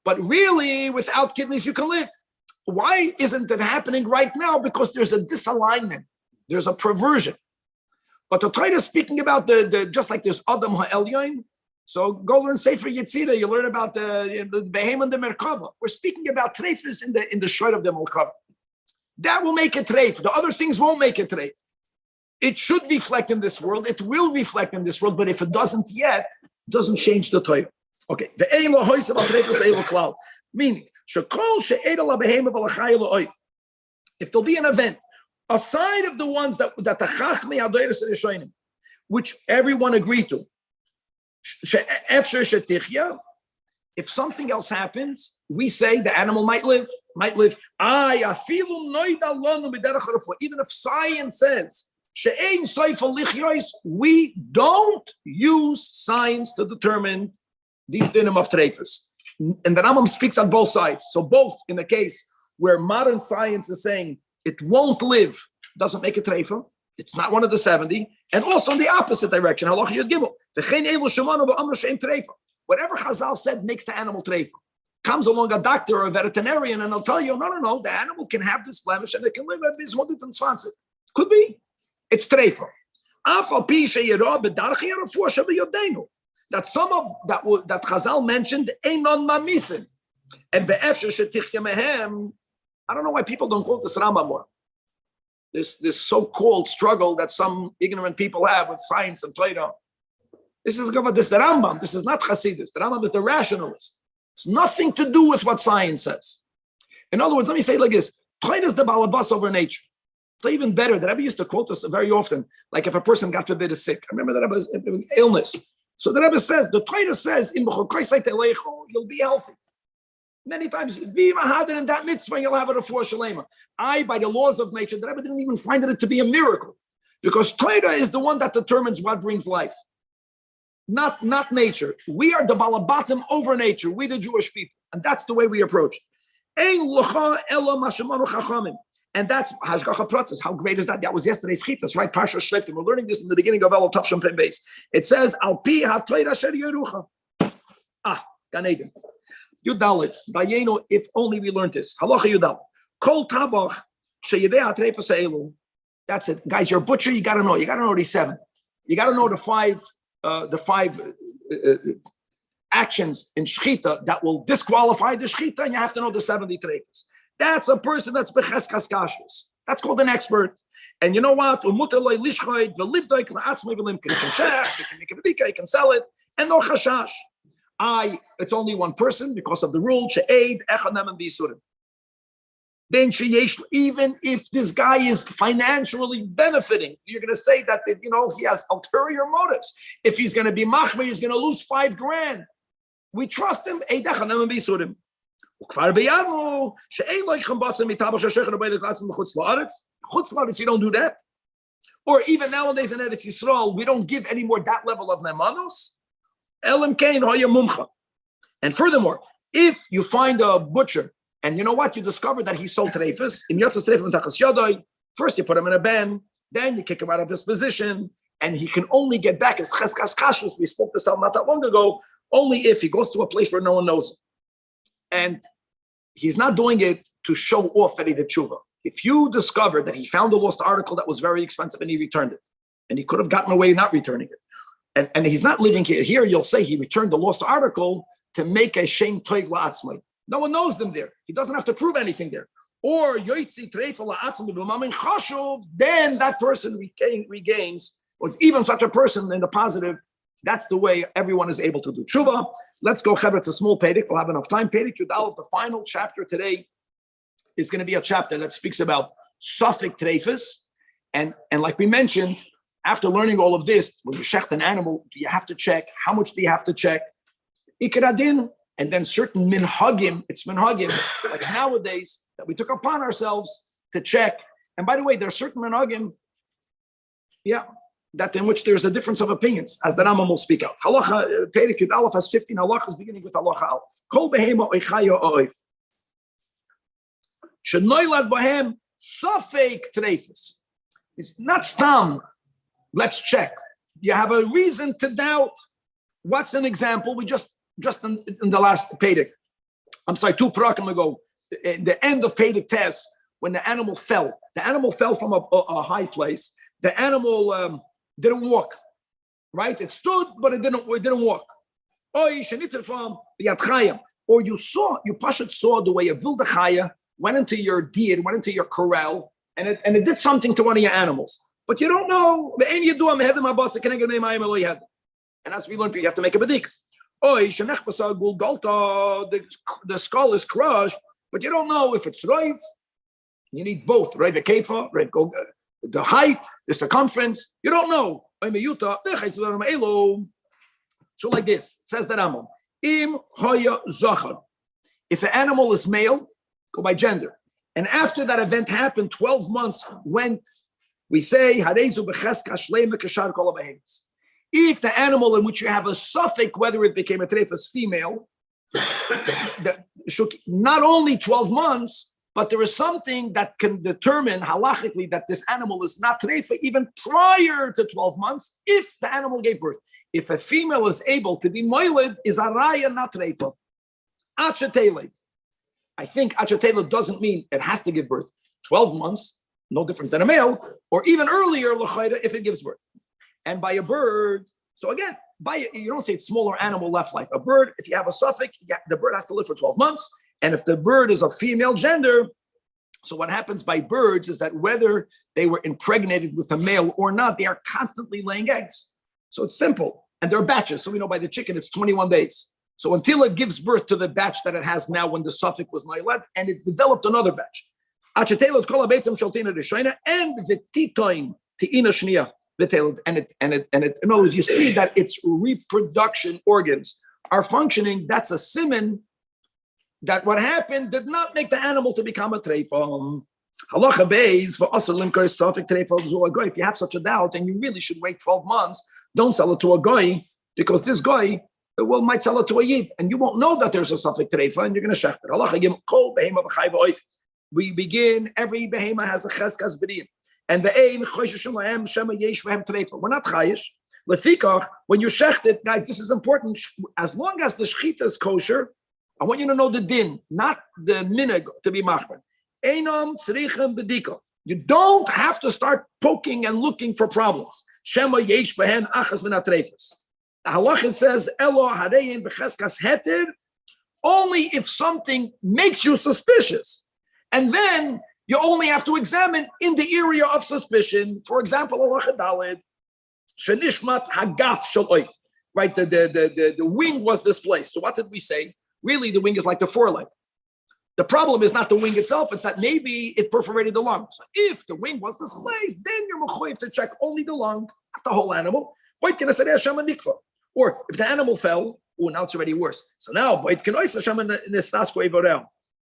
But really, without kidneys, you can live. Why isn't it happening right now? Because there's a disalignment. There's a perversion. But the Torah is speaking about the just like there's Adam HaElyon. So go learn Sefer Yetzirah. You learn about the Behem and the Merkava. We're speaking about treifas in the short of the Merkava. That will make it treif. The other things won't make it treif. It should reflect in this world. It will reflect in this world. But if it doesn't yet, it doesn't change the Torah. Okay. Meaning, if there'll be an event, aside of the ones that the Chachmei Adoros Rishonim, which everyone agreed to, if something else happens, we say the animal might live. Even if science says we don't use science to determine these dinim of treifas. And the Rambam speaks on both sides. So both in the case where modern science is saying it won't live, doesn't make a treifa, it's not one of the 70, and also in the opposite direction. Halacha Yud Gimel. Whatever Chazal said makes the animal treifa. Comes along a doctor or a veterinarian and they'll tell you, no, the animal can have this blemish and it can live at this 120. Could be. It's treifa. That some of that Chazal mentioned einon mamisin, and I don't know why people don't quote this Rambam more. This so-called struggle that some ignorant people have with science and Torah. This is the Rambam. This is not Hasidus. The Rambam is the rationalist. It's nothing to do with what science says. In other words, let me say it like this: Torah is the balabas over nature. It's even better. The Rebbe used to quote this very often. Like if a person, God forbid, is sick. I remember the Rebbe's illness. So the Rebbe says, the Torah says, you'll be healthy. Many times, be mahadar in that mitzvah, you'll have a refuah shalema. By the laws of nature, the Rebbe didn't even find it to be a miracle. Because Torah is the one that determines what brings life. Not nature. We are the balabatim over nature. We the Jewish people. And that's the way we approach it. And that's Hashgacha Pratzis. How great is that? That was yesterday's Chitas, right? Parsha Shleiftim. We're learning this in the beginning of Elul Tavshin Pei Beis. It says, Al Pi HaTorah Asher Yerucha. Gan Eden. Yudalit. Dayenu, if only we learned this. Halacha Yudalit. Kol Tabach Sheyidei HaTreifas Elu. That's it. Guys, you're a butcher, you got to know. You got to know these 7. You got to know the five actions in Shechita that will disqualify the Shechita, and you have to know the 70 treifas. That's a person that's becheskas kashrus. That's called an expert. And you know what? He can sell it, and no chashash. It's only one person because of the rule. Then even if this guy is financially benefiting, you're going to say that he has ulterior motives. If he's going to be machmir, he's going to lose $5,000. We trust him. You don't do that. Or even nowadays in Eretz Yisrael, we don't give anymore that level of nemanos. And furthermore, if you find a butcher and you know what, you discover that he sold treifas, first you put him in a ban, then you kick him out of his position, and he can only get back his cheskas kashrus. We spoke this out not that long ago, only if he goes to a place where no one knows him. And he's not doing it to show off that he did tshuva. If you discover that he found a lost article that was very expensive and he returned it, and he could have gotten away not returning it, and he's not living here. Here you'll say he returned the lost article to make a shem toiv la'atzmai. No one knows them there. He doesn't have to prove anything there. Or yoitzi treifa la'atzmai b'mamin chashuv, then that person regains. Well, it's even such a person in the positive. That's the way everyone is able to do tshuva. Let's go, Chevra. It's a small Perek. We'll have enough time. Perek Yudal, the final chapter today, is going to be a chapter that speaks about Suffolk treifas. And like we mentioned, after learning all of this, when you shecht an animal, do you have to check? How much do you have to check? Ikradin, and then certain minhagim, it's minhagim, like nowadays, that we took upon ourselves to check. And by the way, there are certain minhagim, that in which there's a difference of opinions, as the Rambam will speak out. Halacha, Perek Yud Aleph has 15 halachas, beginning with halacha Aleph. Kol behema oichaya oif. Shenoilad bohem safek treifas. It's not stam. Let's check. You have a reason to doubt. What's an example? We just in the last Perek, 2 parakim ago, in the end of Perek Tes, when the animal fell from a high place. The animal didn't walk, right? It stood, but it didn't walk. Or you saw the way a wilde chaya went into your deer, went into your corral, and it did something to one of your animals. But you don't know. And as we learned, you have to make a badik. The skull is crushed, but you don't know if it's roif, You need both, right? The kefa, right? The height, the circumference. You don't know. So like this, says the Rambam. Im hoya zachar. If an animal is male, go by gender. And after that event happened, 12 months went, we say, if the animal in which you have a suffix, whether it became a treif as female, not only 12 months, but there is something that can determine halachically that this animal is not treifa even prior to 12 months if the animal gave birth. If a female is able to be moiled, is a raya not treifa. Achatele. I think achatele doesn't mean it has to give birth. 12 months, no difference than a male, or even earlier if it gives birth. And by a bird, so again, you don't say it's smaller animal left life. A bird, if you have a suffix, the bird has to live for 12 months. And if the bird is of female gender, so what happens by birds is that whether they were impregnated with a male or not, they are constantly laying eggs. So it's simple. And there are batches. So we know by the chicken, it's 21 days. So until it gives birth to the batch that it has now when the suffix was nailed, and it developed another batch. And the titoin, te'ina shniya. And it, in other words, you see that its reproduction organs are functioning. That's a siman that what happened did not make the animal to become a treifa. Halacha beis for us limkar suffix treifa zu a goy. If you have such a doubt and you really should wait 12 months, don't sell it to a goy because this guy might sell it to a yid and you won't know that there's a suffix treifa and you're going to shecht it. Halacha gim kol behema b'chai v'oif. We begin every behema has a cheskas b'riyim. And the ein chosheshem shema yesh v'hem treifa. We're not chayish. Lefikach, when you shecht it, guys, this is important. As long as the shechita is kosher, I want you to know the din, not the minhag to be machmer. Einam tzrichem bedika. You don't have to start poking and looking for problems. Shema yesh behen achas min atreifas. The halacha says elo harein b'cheskas heter only if something makes you suspicious, and then you only have to examine in the area of suspicion. For example, halacha daled shenishmat hagaf shaloif. Right, the wing was displaced. So what did we say? Really, the wing is like the foreleg. The problem is not the wing itself, it's that maybe it perforated the lung. So if the wing was displaced, then you're mechuyev to check only the lung, not the whole animal. Or if the animal fell, now it's already worse. So now,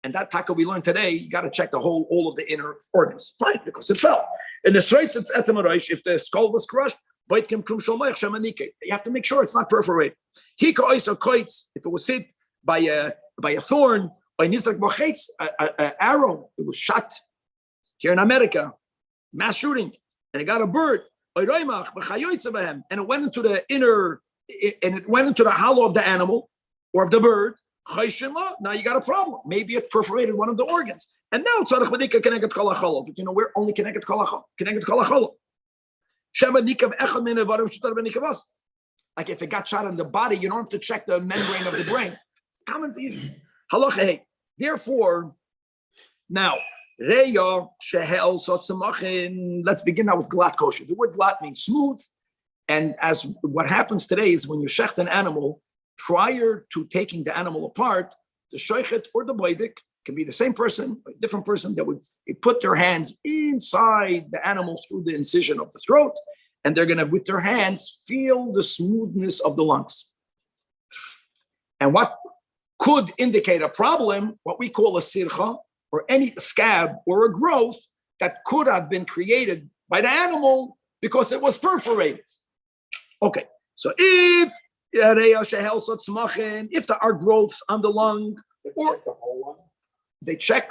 and that taka we learned today, you got to check all of the inner organs. Fine, because it fell. In the straits, it's etemaraish. If the skull was crushed, you have to make sure it's not perforated. If it was hit by a thorn, by an arrow, it was shot here in America, mass shooting, and it got a bird, and it went into the inner, and it went into the hollow of the animal or of the bird. Now you got a problem. Maybe it perforated one of the organs, and now it's but we're only connected to like if it got shot in the body, you don't have to check the membrane of the brain. Common to you. Halacha. Therefore, now, let's begin now with glat kosher. The word glat means smooth. And as what happens today is when you shecht an animal, prior to taking the animal apart, the sheikh or the boidik can be the same person, a different person that would put their hands inside the animal through the incision of the throat, and they're going to, with their hands, feel the smoothness of the lungs. And what could indicate a problem, what we call a sircha, or any scab or a growth that could have been created by the animal because it was perforated. Okay, so if there are growths on the lung, or they check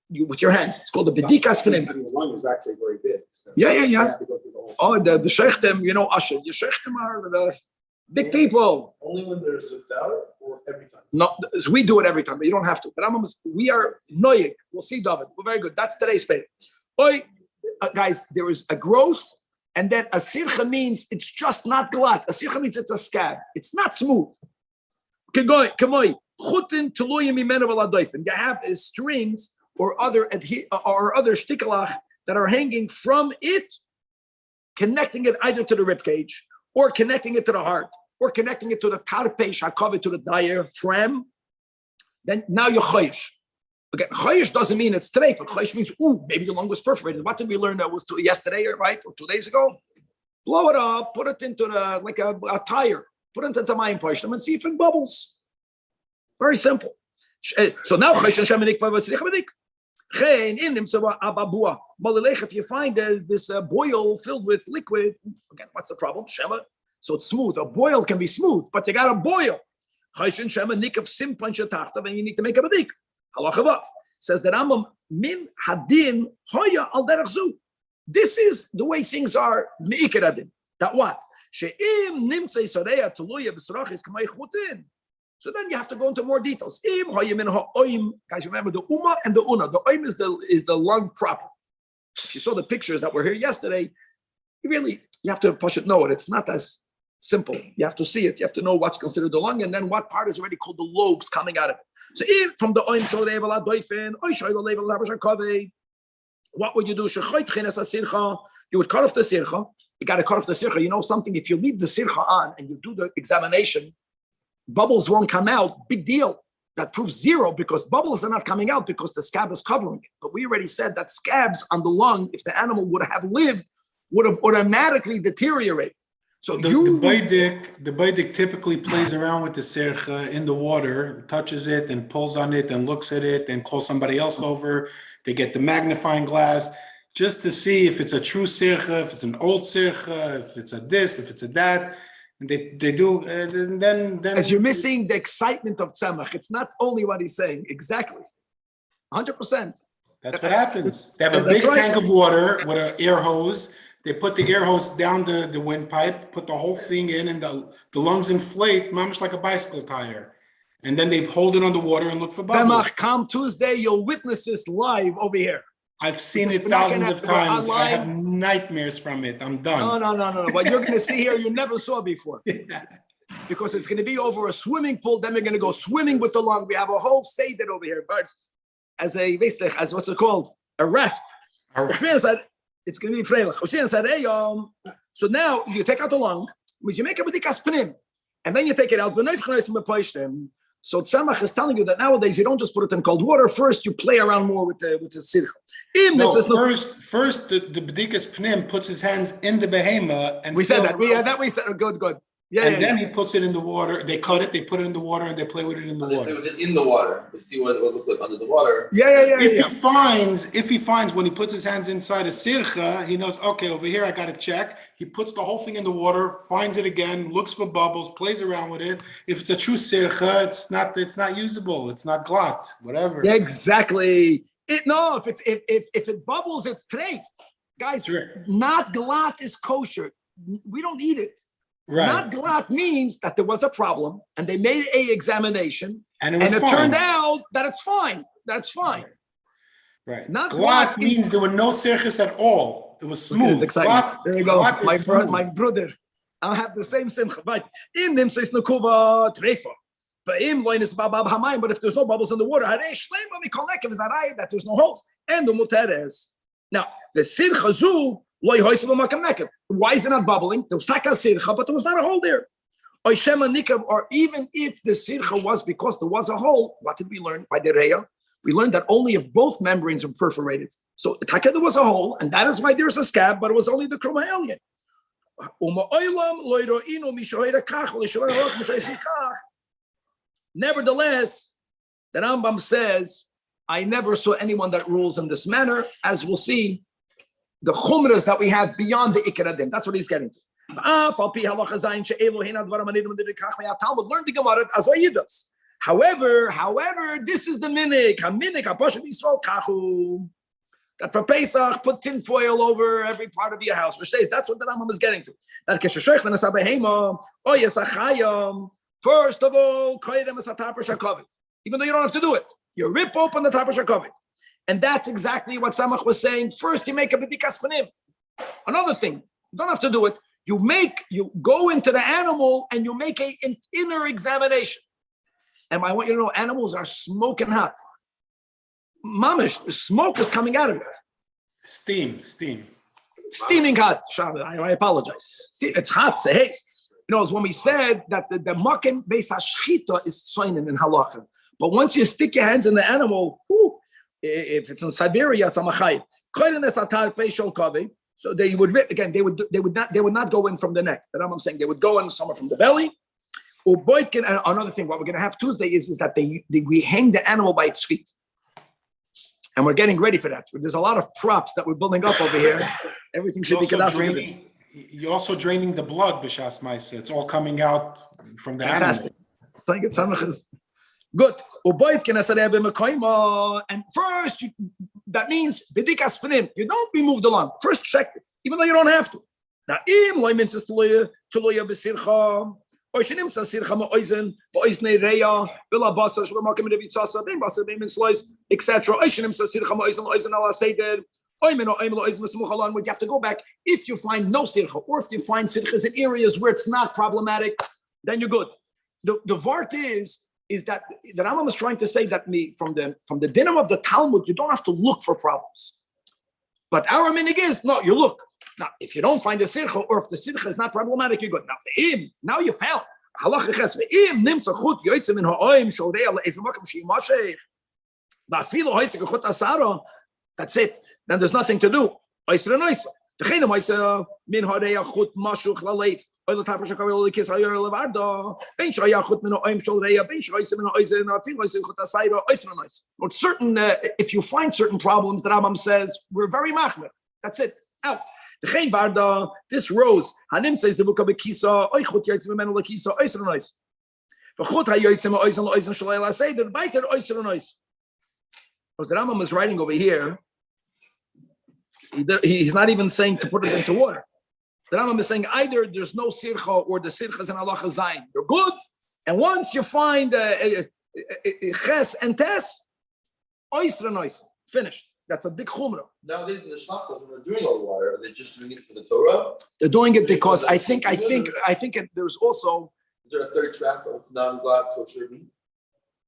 you with your hands. It's called the bedikas filim. The lung is actually very big. So yeah. Oh, the sheikhim, Usher. The sheikhim are the big people. Only when there's a doubt or every time? No, so we do it every time, but you don't have to. But we are noyig. We'll see, David. We're very good. That's today's paper. Guys, there is a growth, and then a sircha means it's just not glat. A sircha means it's a scab. It's not smooth. You have strings or other shtikalach that are hanging from it, connecting it either to the rib cage or connecting it to the heart or connecting it to the karpei shakavet, to the diaphragm. Then now you're chayish. Again, chayish doesn't mean it's treif, but chayish means, ooh, maybe the lung was perforated. What did we learn that was yesterday, right, or 2 days ago? Blow it up, put it into like a tire, put it into my impression and see if it bubbles. Very simple. So now, if you find there's this boil filled with liquid, again, what's the problem? Shema. So it's smooth. A boil can be smooth, but you got a boil. And you need to make a badik. Halachavav says that Rambam min hadin hoya al derech zu. This is the way things are. That what? So then you have to go into more details. Guys, remember the uma and the una. The oim is the lung proper. If you saw the pictures that were here yesterday, you have to push it. No, it's not as simple. You have to see it. You have to know what's considered the lung and then what part is already called the lobes coming out of it. So if from the oim what would you do? You would cut off the sircha. You got to cut off the sircha. You know something? If you leave the sircha on and you do the examination, bubbles won't come out. Big deal. That proves zero because bubbles are not coming out because the scab is covering it. But we already said that scabs on the lung, if the animal would have lived, would have automatically deteriorated. So the baidik typically plays around with the sircha in the water, touches it and pulls on it and looks at it and calls somebody else over. They get the magnifying glass just to see if it's a true sircha, if it's an old sircha, if it's a this, if it's a that. And they do, then as you're missing the excitement of tzemach. It's not only what he's saying. Exactly. 100%. That's what happens. They have a big tank of water with an air hose. They put the air hose down the windpipe, put the whole thing in, and the lungs inflate, much like a bicycle tire. And then they hold it on the water and look for bubbles. Come Tuesday, you'll witness this live over here. I've seen it thousands of times. I have nightmares from it. I'm done. No. What you're going to see here, you never saw before. Because it's going to be over a swimming pool. Then we're going to go swimming with the lung. We have a whole seder over here. But as what's it called? A raft. It's going to be freilich. So now you take out the lung, means you make a b'dikas pnim, and then you take it out. So Tzemach is telling you that nowadays you don't just put it in cold water. First, you play around more with the sircha. First, the b'dikas pnim puts his hands in the behema, and we said that. We said good. Then he puts it in the water. They cut it. They put it in the water, and they play with it in the water. They play with it in the water. They see what it looks like under the water. If he finds when he puts his hands inside a sircha, he knows. Okay, over here I got to check. He puts the whole thing in the water, finds it again, looks for bubbles, plays around with it. If it's a true sircha, it's not usable. It's not glatt. Whatever. Yeah, exactly. If it bubbles, it's treif. Guys, sure. Not glatt is kosher. We don't eat it. Right. Not glatt means that there was a problem and they made a examination and it turned out that it's fine. That's fine. Right. Not glatt means there were no sirchas at all. It was smooth. Glatt, there you go. My brother. I have the same simcha. Right. But if there's no bubbles in the water, that there's no holes. And the muteres. Now, the sircha zu. Why is it not bubbling? There was taka sircha, but there was not a hole there. Or even if the sircha was because there was a hole, what did we learn by the reya? We learned that only if both membranes are perforated. So taka there was a hole, and that is why there's a scab, but it was only the kruma alien. Nevertheless, the Rambam says, I never saw anyone that rules in this manner, as we'll see. The chumras that we have beyond the ikaradim. That's what he's getting to. Learn the Gemara as he does. However, this is the minik. That for Pesach, put tin foil over every part of your house. Which says that's what the Rambam is getting to. That first of all, even though you don't have to do it, you rip open the tapar shakovit. And that's exactly what Samach was saying. First, you make a b'dikas panim. Another thing, you don't have to do it. You go into the animal and you make an inner examination. And I want you to know, animals are smoking hot. Mamish, the smoke is coming out of it. Steaming hot. I apologize. It's hot. It's haze. You know, it's when we said that the makim beis hashchita is tzoinen in halacha. But once you stick your hands in the animal, if it's in Siberia, it's a machayit. So they would rip again. They would not go in from the neck. The Rambam saying they would go in somewhere from the belly. And another thing, what we're going to have Tuesday is that we hang the animal by its feet, and we're getting ready for that. There's a lot of props that we're building up over here. Everything should be draining. You're also draining the blood, b'shas ma'aseh. It's all coming out from the animal. Good. And first, that means you don't remove the lung. First, check it, even though you don't have to. Now, etc. You have to go back. If you find no sircha, or if you find sirchas in areas where it's not problematic, then you're good. The vart is that the Rambam is trying to say that from the dinim of the Talmud, you don't have to look for problems. But our minig is, no, you look. Now, if you don't find the sircha, or if the sircha is not problematic, you're good. Now you found. That's it. Then there's nothing to do. Look, certain if you find certain problems, the Rambam says we're very machmir. That's it. Out. This rose. Hanim says the book of Bekisa. Oichut yaitz memenu lekisa. Oiser nois. V'chut hayoitz me oiser loiser shalayla say that biter oiser nois. Because the Rambam is writing over here. He's not even saying to put it into water. The Rambam is saying either there's no sircha or the sircha is an halacha zayin. You're good, and once you find ches and tes, oisra nois, finished. That's a big chumrah. Nowadays in the shlachtas, when they're doing all the water, are they just doing it for the Torah? They're doing it because I think there's also. Is there a third track of non-glad kosher meat?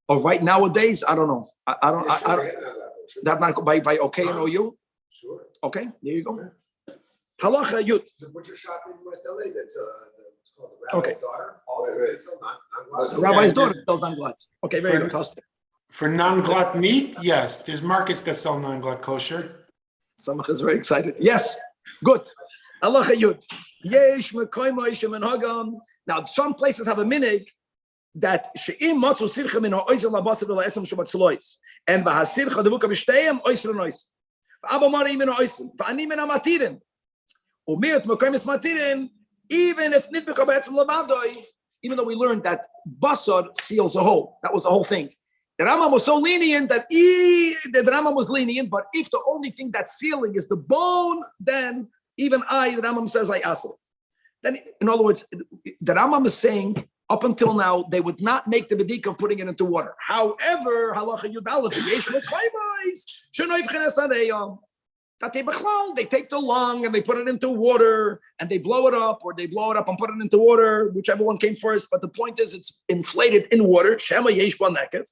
Oh, right nowadays, I don't know. I don't. That not by okay and OU. Sure. Okay, there you go. Halacha yud. The butcher shop in West LA. That's it's called the Rabbi's daughter. All the Rabbi's daughter sells non-glad. Okay, very good. For non-glut meat, yes. There's markets that sell non-glut kosher. Samach is very excited. Yes, good. Halacha yud. Yesh mekoyma ishem and hagam. Now, some places have a minig that she'im matzu sircha min ha'oizel labasad la'etzem shabbat tzlois and b'hasircha devuka b'shteyem oizel nois. V'abba mari min ha'oizel v'ani min ha'matirin. Umirat mekoymis matirin. Even if nitbeka b'etzem labadoi, even though we learned that basar seals a hole. That was the whole thing. The Rambam was so lenient that the Rambam was lenient, but if the only thing that's sealing is the bone, then even the Rambam says I ask it. Then, in other words, the Rambam is saying up until now they would not make the bedika of putting it into water. However, halacha yudalef that they take the lung and they put it into water and they blow it up, or they blow it up and put it into water, whichever one came first. But the point is, it's inflated in water. Shema yesh ba nekef.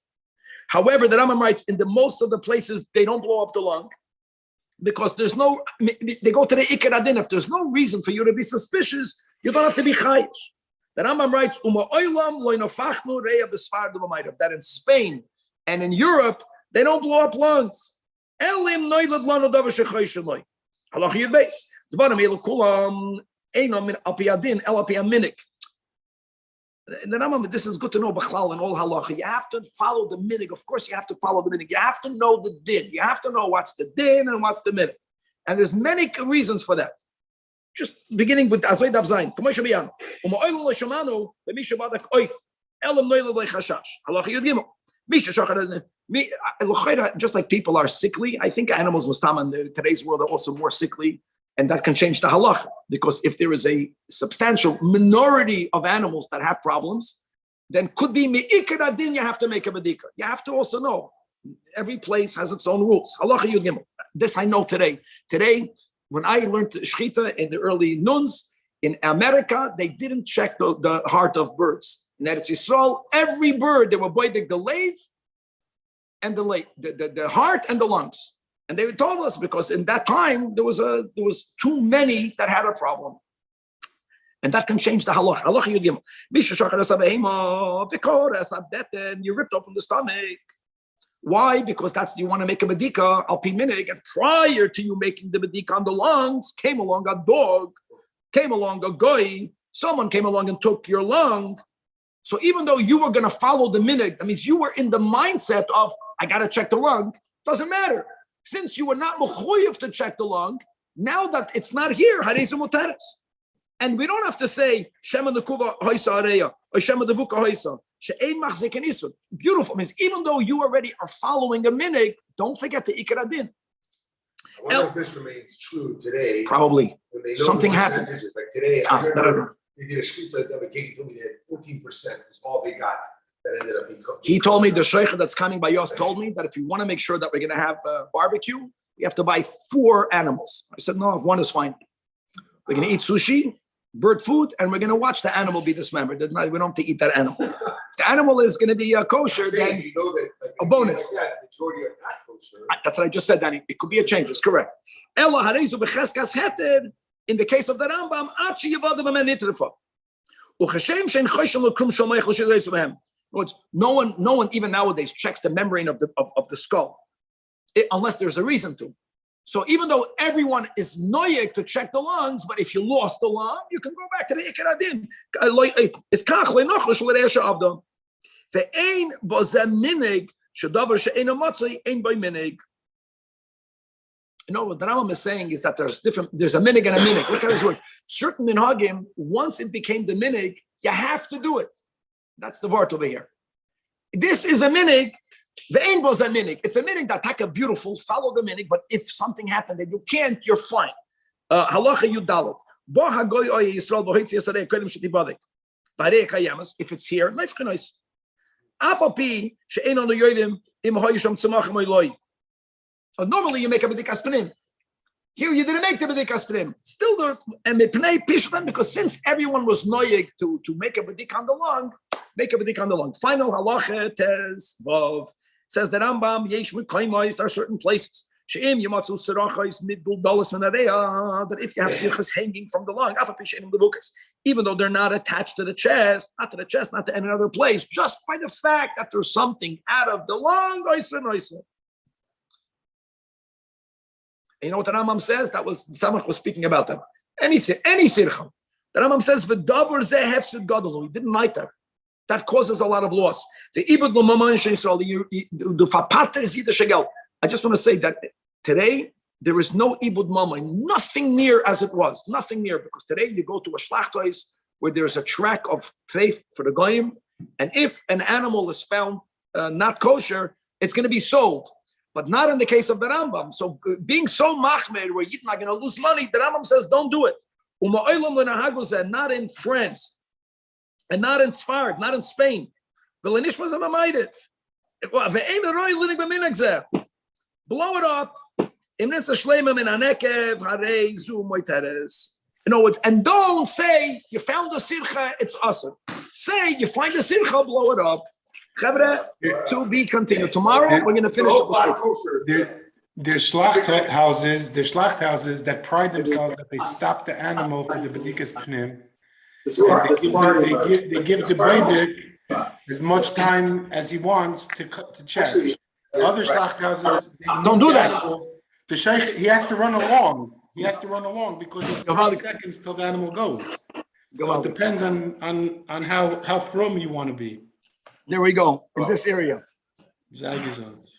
However, the Rambam writes in the most of the places they don't blow up the lung because there's no. They go to the ikar adin. If there's no reason for you to be suspicious, you don't have to be chayish. The Rambam writes that in Spain and in Europe they don't blow up lungs. And the Rambam, this is good to know, B'chlal and all halacha. You have to follow the minig. Of course, you have to follow the minig. You have to know the din. You have to know what's the din and what's the minig. And there's many reasons for that. Just beginning with Azoy Dav Zayin. Just like people are sickly, I think animals in today's world are also more sickly. And that can change the halacha, because if there is a substantial minority of animals that have problems, then could be me'ikar adin, you have to make a bedika. You have to also know every place has its own rules. Halacha yud gimel. This I know today. Today, when I learned shchita in the early nuns in America, they didn't check the heart of birds. In Eretz Yisrael, every bird they were boidig the lave and the heart and the lungs. And they told us because in that time there was too many that had a problem. And that can change the halacha. Halacha Yud Gimel. Misha shachar es abehema, v'kor es abeten, you ripped open the stomach. Why? Because you want to make a medika, al pi minig, and prior to you making the medika on the lungs, came along a dog, came along a goy, someone came along and took your lung. So even though you were going to follow the minig, that means you were in the mindset of, I got to check the lung, doesn't matter. Since you were not mechuyev to check the lung, now that it's not here, harezu muteres. And we don't have to say, Shema Nekuva Hoisa Areya, or Shema Devuka Hoisa, She'ein Machzik and Isud. Beautiful. Means even though you already are following a minig, don't forget the Ikar Adin. I wonder if this remains true today. Probably. When they know Something the happened. percentages. Like today, I remember they did a shkita the other day, he told me they had 14% was all they got that ended up being cooked. He told me, the Sheikh that's coming by us told me that if you want to make sure that we're going to have a barbecue, you have to buy 4 animals. I said, no, 1 is fine. We're going to eat sushi, bird food, and we're going to watch the animal be dismembered. We don't have to eat that animal. If the animal is going to be kosher, then you know that, like, a bonus. Like that, the majority are not kosher. That's what I just said, Danny. It could be a change. It's correct. In the case of the Rambam, no one even nowadays checks the membrane of the skull, unless there's a reason to. So even though everyone is noyek to check the lungs, but if you lost the lung, you can go back to the Ikar Adin. It's kach le'nochos l'reisha avdom. Ve'ein bo ze minig shedavar she'ein amatzei ein by minig. You know what the Rambam is saying is that there's a minig and a minig. Look at his word. Certain minhagim, once it became the minig, you have to do it. That's the word over here. This is a minig. The ain was a minig. It's a minig that taka beautiful, follow the minig, but if something happened that you can't, you're fine. Halacha Yudalot. If it's here, normally you make a bedikas pnim. Here you didn't make the bedikas pnim. Still there, and mipnei pishvan, because since everyone was noyeg to make a bedik on the lung, make a bedik on the lung. Final halacha tes vav says that Rambam yesh mekaymais. There are certain places she'im yamatzu serachais midbul dalas menareya, that if you have sirchas hanging from the lung, even though they're not attached to the chest, not to any other place, just by the fact that there's something out of the lung, you know what the Rambam says? That was Samach was speaking about that. Any sircha. The Rambam says v'davar zeh hefsed gadol. He didn't like that. That causes a lot of loss. The ibud l'maman she'Yisrael, the fapater zida shegel. I just want to say that today there is no ibud maman, nothing near as it was, nothing near, because today you go to a shlachtais where there's a track of treif for the goyim, and if an animal is found not kosher, it's going to be sold. But not in the case of the Rambam. So being so machmer where you're not going to lose money, the Rambam says don't do it. Not in France, and not in Sfarad, not in Spain. Blow it up. In other words, and don't say you found a sircha, it's awesome. Say you find a sircha, blow it up. To be continued. Tomorrow we're going to finish the There's schlachthouses that pride themselves that they stop the animal for the bedikas pnim. They give the beidik as much time as he wants to check. Other schlachthouses don't do that. The sheikh, he has to run along. Because it's 30 seconds till the animal goes. So it depends on how from you want to be. There we go, in this area. Zajac.